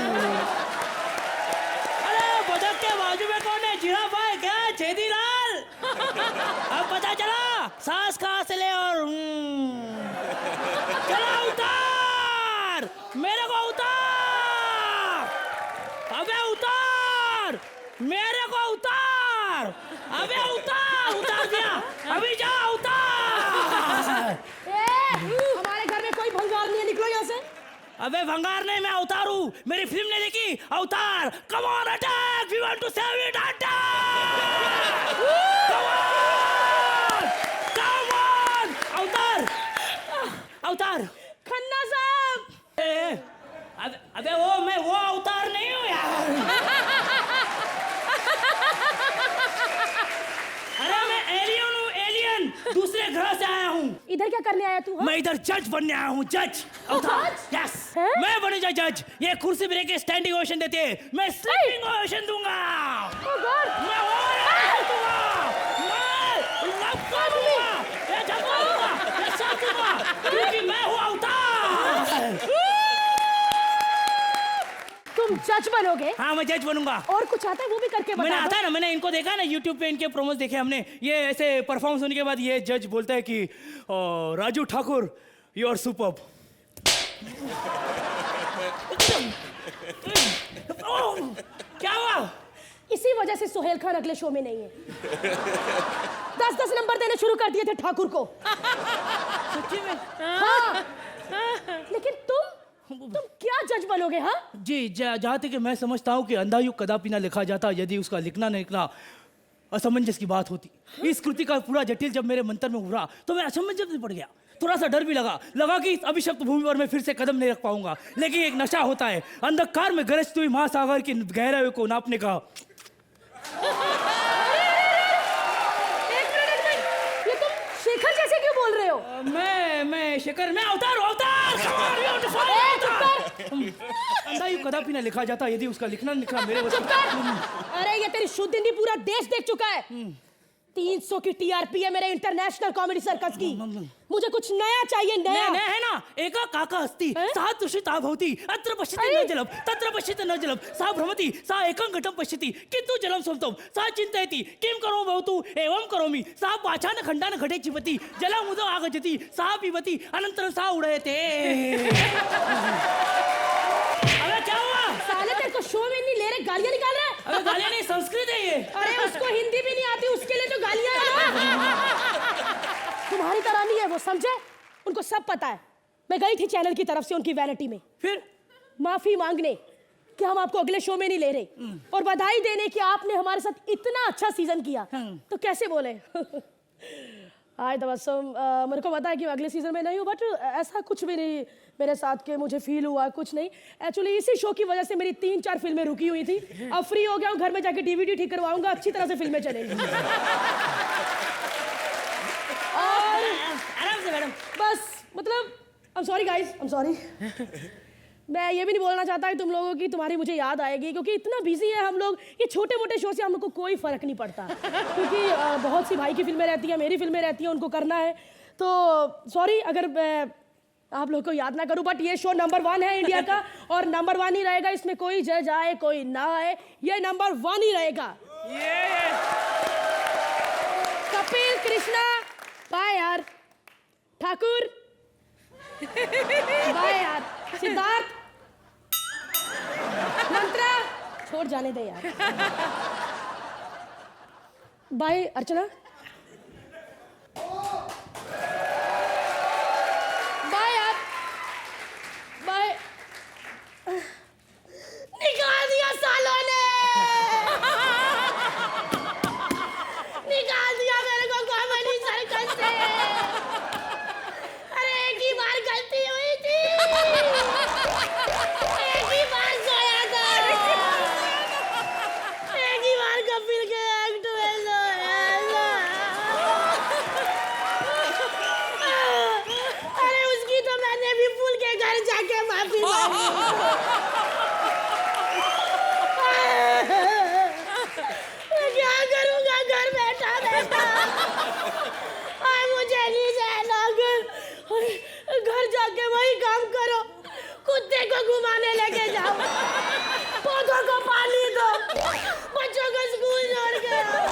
अरे बदक के बाजू में कौन है? जिराफ है क्या? छेदी लाल। अब पता चला सांस कहाँ से ले। और चला उतार, मेरे को उतार। अबे उतार, मेरे को उतार। अबे उतार, उतार दिया। अभी जा उतार। हमारे घर में कोई भंगार नहीं है, निकलो यहाँ से। अबे भंगार नहीं, मैं अवतार हूँ। मेरी फिल्म नहीं देखी? Avatar, come on attack, we want to save it, attack, come on, come on. Avatar, Avatar, Khanna साहब। अबे वो अवतार नहीं हूँ यार। अरे मैं एलियन हूँ, एलियन, दूसरे ग्रह से आया हूँ। इधर क्या करने आया तू? हाँ? मैं इधर जज बनने आया हूँ, जज। यस, मैं बनेगा जज। ये कुर्सी पे के स्टैंडिंग ओवेशन देते हैं, मैं स्लीपिंग ओवेशन दूंगा। मैं ओवेशन दूंगा, मैं लपका दूंगा, ये झपका दूंगा, ये शाट दूंगा, क्योंकि मैं हूँ अवतार। तुम जज बनोगे? हाँ, मैं जज बनूंगा। और कुछ आता है वो भी करके बता। मैंने आता है ना, मैंने इनको देखा ना YouTube पे, इनके प्रोमोस देखे हमने। ये ऐसे परफॉर्मेंस होने के बाद ये जज बोलता है कि Raju Thakur you are superb. क्या हुआ? इसी वजह से सुहेल खान अगले शो में नहीं है। 10-10 नंबर देने शुरू कर दिए थे ठाकुर को। सच्ची में? हाँ। लेकिन तुम क्या जज बनोगे? हाँ जी, जहाँ तक कि मैं समझता हूँ कि अंधा युग कदापि ना लिखा जाता यदि उसका लिखना न लिखना असमंजस की बात होती। इस कृति का पूरा जटिल जब मेरे मंत्र में उभरा तो मैं असमंजस में पड़ गया। थोड़ा सा डर भी लगा कि अभिशप्त भूमि पर मैं फिर से कदम नहीं रख पाऊंगा। लेकिन एक नशा होता है अंधकार में गरजती हुई महासागर की गहराई को नापने का। ये तुम शेखर जैसे क्यों बोल रहे हो? मैं शेखर, मैं अवतार हूँ, अवतार। अंधा युग कदापि ना लिखा जाता यदि उसका लिखना लिखना मेरे वश में। अरे ये तेरी शुद्ध हिंदी पूरा देश देख चुका है। 300 की टीआरपी है मेरे इंटरनेशनल कॉमेडी सर्कस की। मुझे कुछ नया चाहिए, नया। नया है ना, एका काका अस्ति सा तुषिता भवति अत्र पश्यति न जलम तत्र पश्यति न जलम सा भ्रमति सा एकं घटं पश्यति किंतु जलम समतम सा चिन्तयति किं करो भवतु एवं करोमि सा पाछान खंडान घटे चिपति जलमुदो आगच्छति सा पिबति अनंतरं सा उड़यते। अबे क्या हुआ? साले तेरे को शो में नहीं ले रहे, गालियां निकाल रहा है। अबे गालियां नहीं, संस्कृत है ये। अरे उसको हिंदी भी नहीं आती, उसके लिए तो गालियां हैं। तुम्हारी तरह नहीं है वो, समझे? उनको सब पता है। मैं गई थी चैनल की तरफ से उनकी वैनिटी में, फिर माफी मांगने कि हम आपको अगले शो में नहीं ले रहे, और बधाई देने कि आपने हमारे साथ इतना अच्छा सीजन किया। तो कैसे बोले? हाय तबस्सुम, मेरे को पता है कि अगले सीजन में नहीं हूँ, बट ऐसा कुछ भी नहीं मेरे साथ के मुझे फील हुआ, कुछ नहीं। एक्चुअली इसी शो की वजह से मेरी 3-4 फिल्में रुकी हुई थी। अब फ्री हो गया हूँ, घर में जाके DVD ठीक करवाऊंगा, अच्छी तरह से फिल्में चलेंगी। और आराम से मैडम, बस मतलब I am sorry guys, I am sorry. मैं ये भी नहीं बोलना चाहता कि तुम लोगों की तुम्हारी मुझे याद आएगी, क्योंकि इतना बिजी है हम लोग, ये छोटे मोटे शो से हम लोग को कोई फर्क नहीं पड़ता। क्योंकि बहुत सी भाई की फिल्में रहती हैं, मेरी फिल्में रहती हैं, उनको करना है। तो सॉरी अगर मैं आप लोग को याद ना करूं, बट ये शो नंबर 1 है इंडिया का, और नंबर 1 ही रहेगा। इसमें कोई जज आए कोई ना आए, ये नंबर 1 ही रहेगा। कपिल, कृष्णा, बाय यार। ठाकुर, बाय यार। सिद्धार्थ, मंत्रा, छोड़ जाने दे यार। बाय अर्चना, बाय यार, बाय। निकाल दिया सालों ने, निकाल दिया मेरे को कॉमेडी सर्कस से। अरे एक ही बार गलती हुई थी, एक ही बार सोया था, एक ही बार कपिल के एक्ट में सोया था। अरे उसकी तो मैंने भी फूल के घर जाके माफी मांगी। क्या करूँगा घर बैठा बैठा? मुझे नहीं जाना घर जाके वही काम करो, कुत्ते को घुमाने लेके जाओ, पौधों को पानी दो, बच्चों को स्कूल छोड़ के आओ।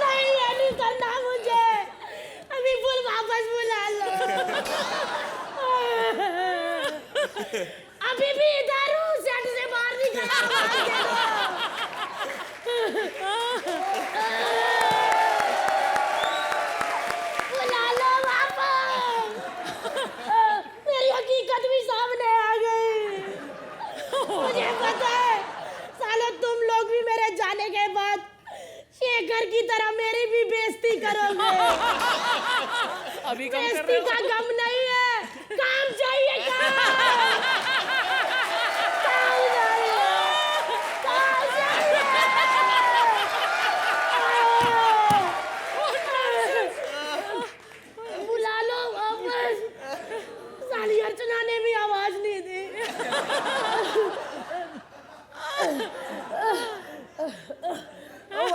नहीं ये नहीं करना मुझे, अभी फुल वापस बुला लो। अभी भी इधर हूँ, सेट से बाहर निकला। बुला लो वापस। मेरी हकीकत भी सामने आ गई। मुझे पता है सालो तुम लोग भी मेरे जाने के बाद शेखर की तरह मेरी भी बेइज्जती करोगे। अभी काम कर बेइज्जती रहे हो? का गम नहीं है, काम चाहिए, काम। काम चाहिए, काम चाहिए। बुला लो वापस।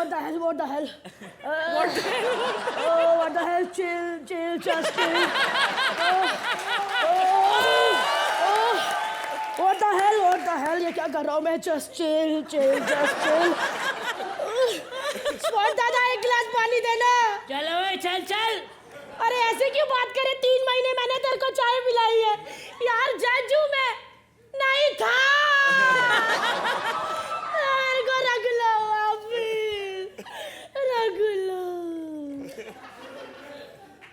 what the hell? What the hell? Oh, what the hell? Chill, just chill. What the hell? What the hell? ये क्या कर रहा हूँ मैं? Just chill, just chill. Spot दादा, एक गिलास पानी देना. चलो चल. अरे ऐसे क्यों बात करे? 3 महीने मैंने तेरे को चाय पिलाई है. यार जज हूँ मैं. नहीं था. मेरे को रख लो वापिस. रख लो.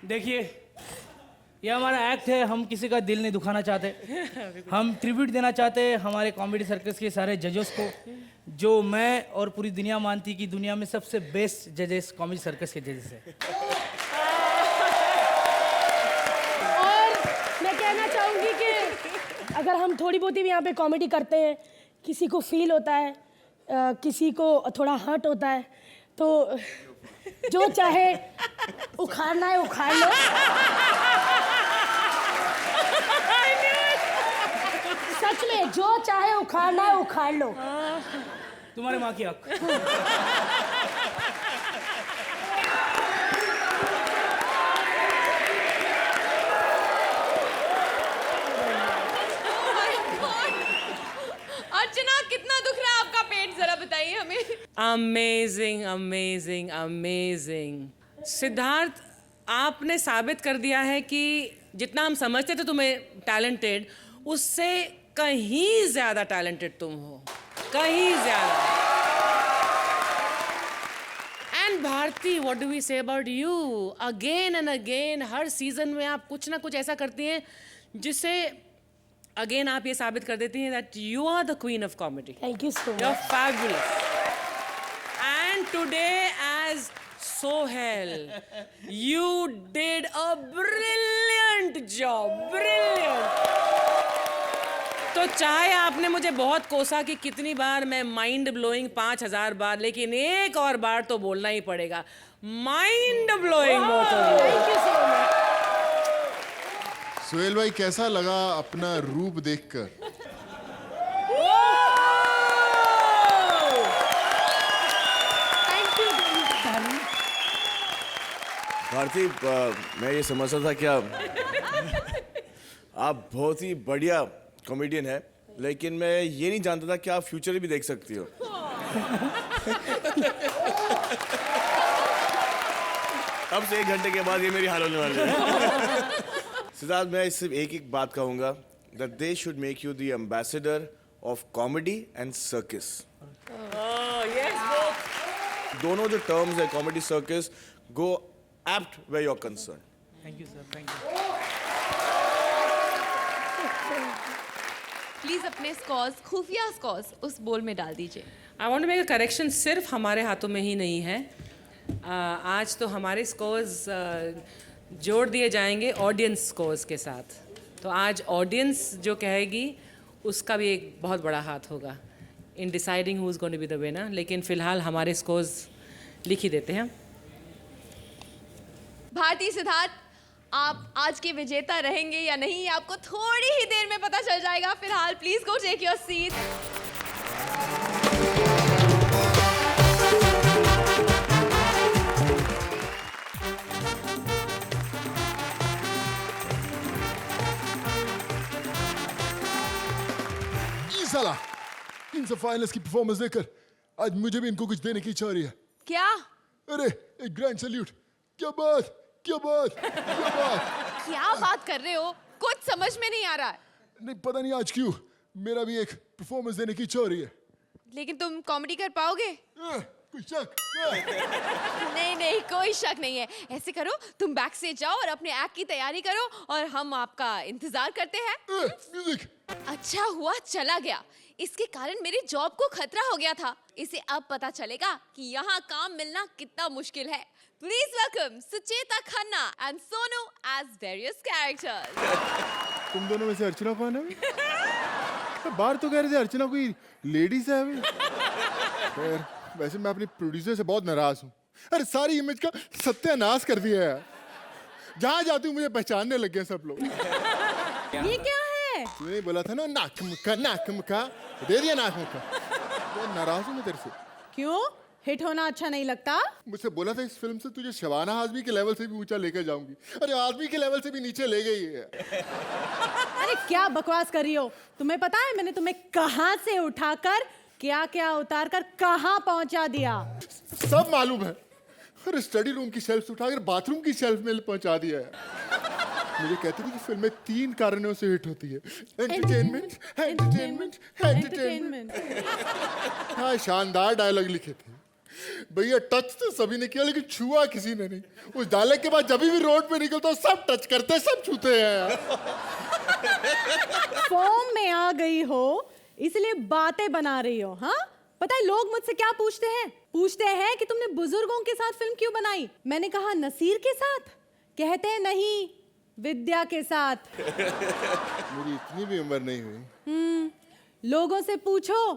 देखिए, ये हमारा एक्ट है. हम किसी का दिल नहीं दुखाना चाहते. हम ट्रिब्यूट देना चाहते हैं हमारे कॉमेडी सर्कस के सारे जजेस को, जो मैं और पूरी दुनिया मानती कि दुनिया में सबसे बेस्ट जजेस कॉमेडी सर्कस के जजेस हैं. और मैं कहना चाहूँगी कि अगर हम थोड़ी बहुत भी यहाँ पे कॉमेडी करते हैं, किसी को फील होता है, किसी को थोड़ा हर्ट होता है, तो जो चाहे उखाड़ना है उखाड़ लो. सच में जो चाहे उखाड़ना है उखाड़ लो. तुम्हारे माँ की हक. अर्चना, कितना दुख रहा है आपका पेट, जरा बताइए हमें. अमेजिंग. सिद्धार्थ, आपने साबित कर दिया है कि जितना हम समझते थे तुम्हें टैलेंटेड, उससे कहीं ज्यादा टैलेंटेड तुम हो. कहीं ज्यादा. And Bharti, what do we say about you? Again and again हर सीजन में आप कुछ ना कुछ ऐसा करती हैं जिससे अगेन आप ये साबित कर देती हैं that you are the queen of comedy. Thank you so much. You're fabulous. And today as Sohail, you did a brilliant job. Brilliant. तो चाहे आपने मुझे बहुत कोसा कि कितनी बार मैं माइंड ब्लोइंग 5000 बार, लेकिन एक और बार तो बोलना ही पड़ेगा. माइंड ब्लोइंग बहुत हो गया. Thank you so much. Suhail भाई, कैसा लगा अपना रूप देखकर? भारती, मैं ये समझता था कि आप बहुत ही बढ़िया कॉमेडियन है, लेकिन मैं ये नहीं जानता था कि आप फ्यूचर भी देख सकती हो. अब से 1 घंटे के बाद ये मेरी हाल होने वाली है. सिद्धार्थ, मैं सिर्फ एक बात कहूंगा, that they should make you the ambassador of comedy and circus. दोनों जो टर्म्स है, comedy circus, go apt where you are concerned. Thank you sir. Thank you. Please अपने स्कॉर्स, खुफिया स्कॉर्स, उस बोल में डाल दीजिए. I want to make a correction. सिर्फ हमारे हाथों में ही नहीं है. आज तो हमारे स्कोर्स जोड़ दिए जाएंगे ऑडियंस स्कोर्स के साथ. तो आज ऑडियंस जो कहेगी उसका भी एक बहुत बड़ा हाथ होगा in deciding who is going to be the winner. लेकिन फिलहाल हमारे स्कोर्स लिख ही देते हैं. भारती, सिद्धार्थ, आप आज के विजेता रहेंगे या नहीं, आपको थोड़ी ही देर में पता चल जाएगा. फिलहाल please go take your seat. साला, इन सब फाइनल्स की परफॉर्मेंस देखकर आज मुझे भी इनको कुछ देने की इच्छा हो रही है. क्या? अरे एक ग्रैंड सैल्यूट. क्या बात. क्या बात कर रहे हो? कुछ समझ में नहीं आ रहा है. नहीं, पता नहीं आज क्यों मेरा भी एक परफॉर्मेंस देने की इच्छा हो रही है. लेकिन तुम कॉमेडी कर पाओगे? कोई शक? नहीं, कोई शक नहीं है. ऐसे करो, तुम बैक से जाओ और अपने एक्ट की तैयारी करो और हम आपका इंतजार करते हैं. म्यूजिक. अच्छा हुआ चला गया. इसके कारण मेरी जॉब को खतरा हो गया था. इसे अब पता चलेगा कि यहाँ काम मिलना कितना मुश्किल है. Please welcome Sucheta Khanna and Sonu as various characters. तुम दोनों में से अर्चना कौन है? बाहर तो कह रहे थे अर्चना कोई लेडीज है अभी. खैर, वैसे मैं अपनी प्रोड्यूसर से बहुत नाराज हूँ. अरे सारी इमेज का सत्यानाश कर दिया है. जहाँ जाती हूँ मुझे पहचानने लग गए सब लोग. ये क्या है? तूने बोला था ना नाक मुक्का दे दिया नाक मुक्का. बहुत नाराज हूँ मैं तेरे से. क्यों? हिट होना अच्छा नहीं लगता? मुझसे बोला था इस फिल्म से तुझे शबाना आजमी के लेवल से भी ऊंचा लेकर जाऊंगी। अरे आदमी के लेवल से भी नीचे ले गई है। अरे क्या बकवास कर रही हो? तुम्हें पता है मैंने तुम्हें कहां से उठाकर क्या क्या उतार कर कहां पहुंचा दिया? सब मालूम है। अरे स्टडी रूम की शेल्फ से उठाकर बाथरूम की शेल्फ में पहुंचा दिया है। मुझे कहती थी कि फिल्में 3 कारणों से हिट होती है, एंटरटेनमेंट, एंटरटेनमेंट, एंटरटेनमेंट। हाँ, शानदार डायलॉग लिखे थे भैया। टच तो सभी ने किया लेकिन छुआ किसी ने नहीं। उस डायलॉग के बाद जब भी रोड पे निकलता हूँ सब टच करते हैं, सब छूते हैं। फॉर्म में आ गई हो इसलिए बातें बना रही हो। हाँ, पता है लोग मुझसे क्या पूछते हैं? पूछते हैं कि तुमने बुजुर्गों के साथ फिल्म क्यों बनाई? मैंने कहा नसीर के साथ। कहते हैं नहीं, विद्या के साथ। मेरी इतनी भी उम्र नहीं हुई। लोगों से पूछो,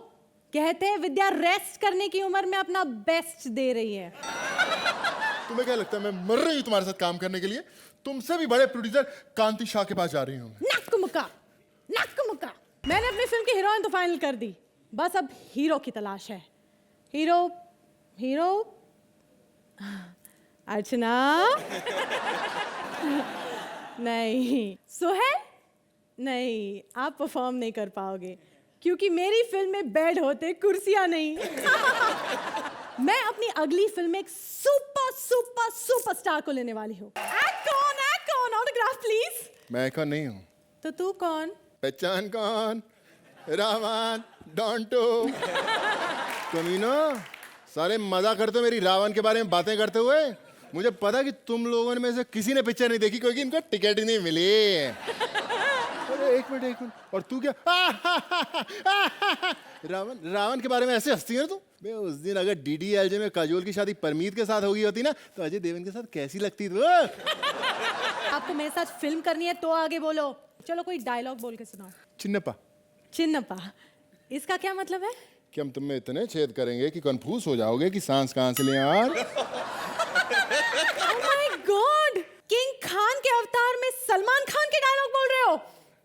कहते हैं विद्या रेस्ट करने की उम्र में अपना बेस्ट दे रही है। तुम्हें क्या लगता है मैं मर रही हूँ तुम्हारे साथ काम करने के लिए? तुमसे भी बड़े प्रोड्यूसर कांति शाह के पास जा रही हूँ। नक मुक्का। मैंने अपनी फिल्म की हीरोइन तो फाइनल कर दी, बस अब हीरो की तलाश है। हीरो अर्चना नहीं, सुहेल नहीं, आप परफॉर्म नहीं कर पाओगे क्योंकि मेरी फिल्म में बेड होते, कुर्सियां नहीं। मैं अपनी अगली फिल्म में एक सुपरस्टार को लेने वाली हूँ। कौन? Autograph please. मैं कौन नहीं हूँ तो तू कौन? पहचान कौन? रावण डॉन्टो। कमीनो, सारे मजा करते हो मेरी रावण के बारे में बातें करते हुए। मुझे पता कि तुम लोगों में से किसी ने पिक्चर नहीं देखी क्योंकि इनको टिकट ही नहीं मिली। अरे एक मिनट। और तू क्या? रावण के बारे में ऐसे हंसती है तू? मैं उस दिन अगर DDLJ में काजोल की शादी परमीत के साथ हो गई होती ना तो अजय देवगन के साथ कैसी लगती तू? आपको मेरे साथ फिल्म करनी है तो आगे बोलो। चलो कोई डायलॉग बोल के सुनाओ। चिन्नप्पा, इसका क्या मतलब है? कि हम तुम में इतने छेद करेंगे कि कंफ्यूज हो जाओगे कि सांस कहां से ले यार। Oh my God! King Khan के अवतार में सलमान खान के डायलॉग बोल रहे हो?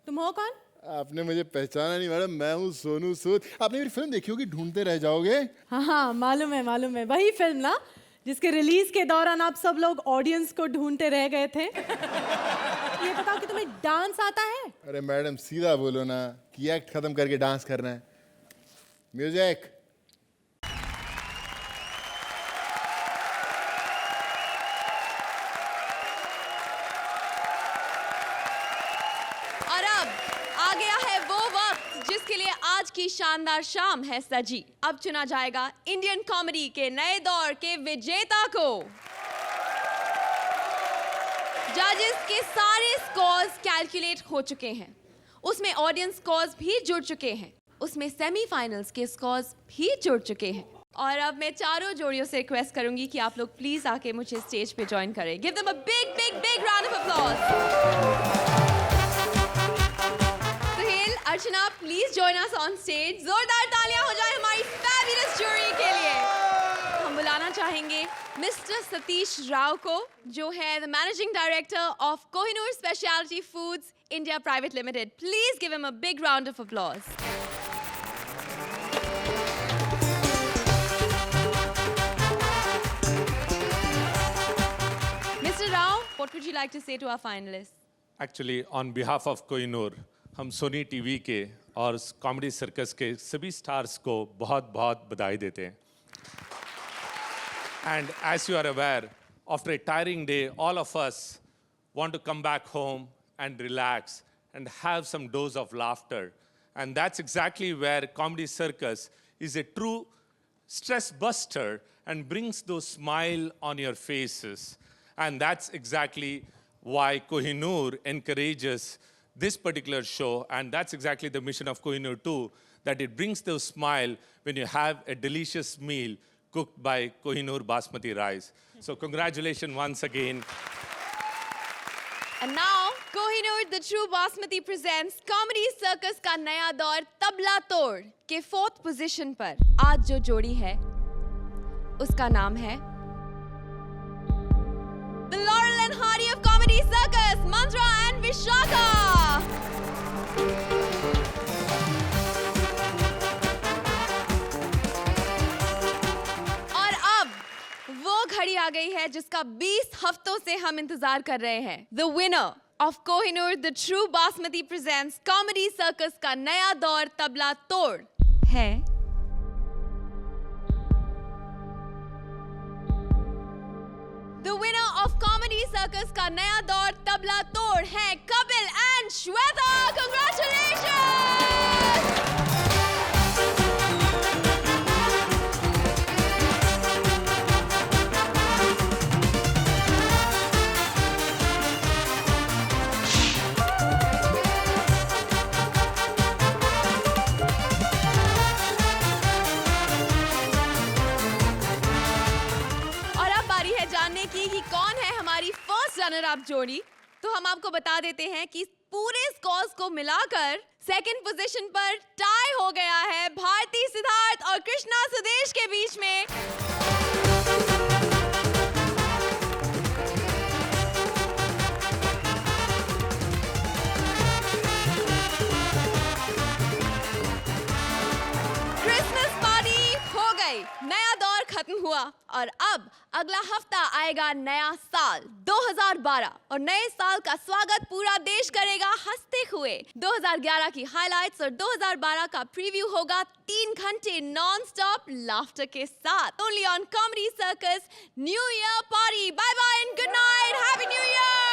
तुम हो कौन? आपने मुझे पहचाना नहीं मैडम, मैं हूँ सोनू सूद। आपने मेरी फिल्म देखी होगी ढूंढते रह जाओगे। हाँ, मालूम है। वही फिल्म ना जिसके रिलीज के दौरान आप सब लोग ऑडियंस को ढूंढते रह गए थे। ये बताओ कि तुम्हें डांस आता है? अरे मैडम सीधा बोलो ना कि एक्ट खत्म करके डांस करना है। म्यूजिक। और अब आ गया है वो वक्त जिसके लिए आज की शानदार शाम है सजी। अब चुना जाएगा इंडियन कॉमेडी के नए दौर के विजेता को। जजेस के सारे स्कोर्स कैलकुलेट हो चुके हैं, उसमें ऑडियंस स्कोर्स भी जुड़ चुके हैं, उसमें सेमीफाइनल्स के स्कोर्स भी जुड़ चुके हैं। और अब मैं चारों जोड़ियों से रिक्वेस्ट करूंगी कि आप लोग प्लीज आके मुझे स्टेज पे ज्वाइन करें। Give them a big round of applause. Suhail, Archana, please join us on stage. जोरदार तालियां हो जाए हमारी फैबुलस जूरी के लिए। हम बुलाना चाहेंगे मिस्टर सतीश राव को, जो है the managing director of Kohinoor speciality foods India private limited. Please give him a big round of applause. Mr. Rao, what would you like to say to our finalists? Actually, on behalf of Kohinoor, हम Sony TV के और comedy circus के सभी stars को बहुत बहुत बधाई देते हैं। And as you are aware, after a tiring day, all of us want to come back home and relax and have some dose of laughter. And that's exactly where Comedy Circus is a true stress buster and brings those smile on your faces. And that's exactly why Kohinoor encourages this particular show, and that's exactly the mission of Kohinoor too, that it brings those smile when you have a delicious meal cooked by Kohinoor basmati rice. So congratulations once again. And now, Kohinoor the True Basmati presents Comedy Circus का नया दौर तबला तोड़ के 4th position पर आज जो जोड़ी है उसका नाम है The Laurel and Hardy of Comedy Circus, Mantra and Vishaka. और घड़ी आ गई है जिसका 20 हफ्तों से हम इंतजार कर रहे हैं। The winner of Kohinoor the true basmati presents comedy circus का नया दौर तबला तोड़ है the winner of comedy circus का नया दौर तबला तोड़ है कपिल एंड श्वेता। कांग्रेचुलेशन। जानने की कि कौन है हमारी फर्स्ट रनर अप जोड़ी, तो हम आपको बता देते हैं कि पूरे स्कोर्स को मिलाकर सेकंड पोजीशन पर टाई हो गया है भारती सिद्धार्थ और कृष्णा सुदेश के बीच में। क्रिसमस पार्टी हो गई, नया दौर खत्म हुआ और अब अगला हफ्ता आएगा नया साल 2012 और नए साल का स्वागत पूरा देश करेगा हंसते हुए। 2011 की हाइलाइट्स और 2012 का प्रीव्यू होगा 3 घंटे नॉन स्टॉप लाफ्टर के साथ। Only on comedy circus new year party. Bye bye and good night, happy new year.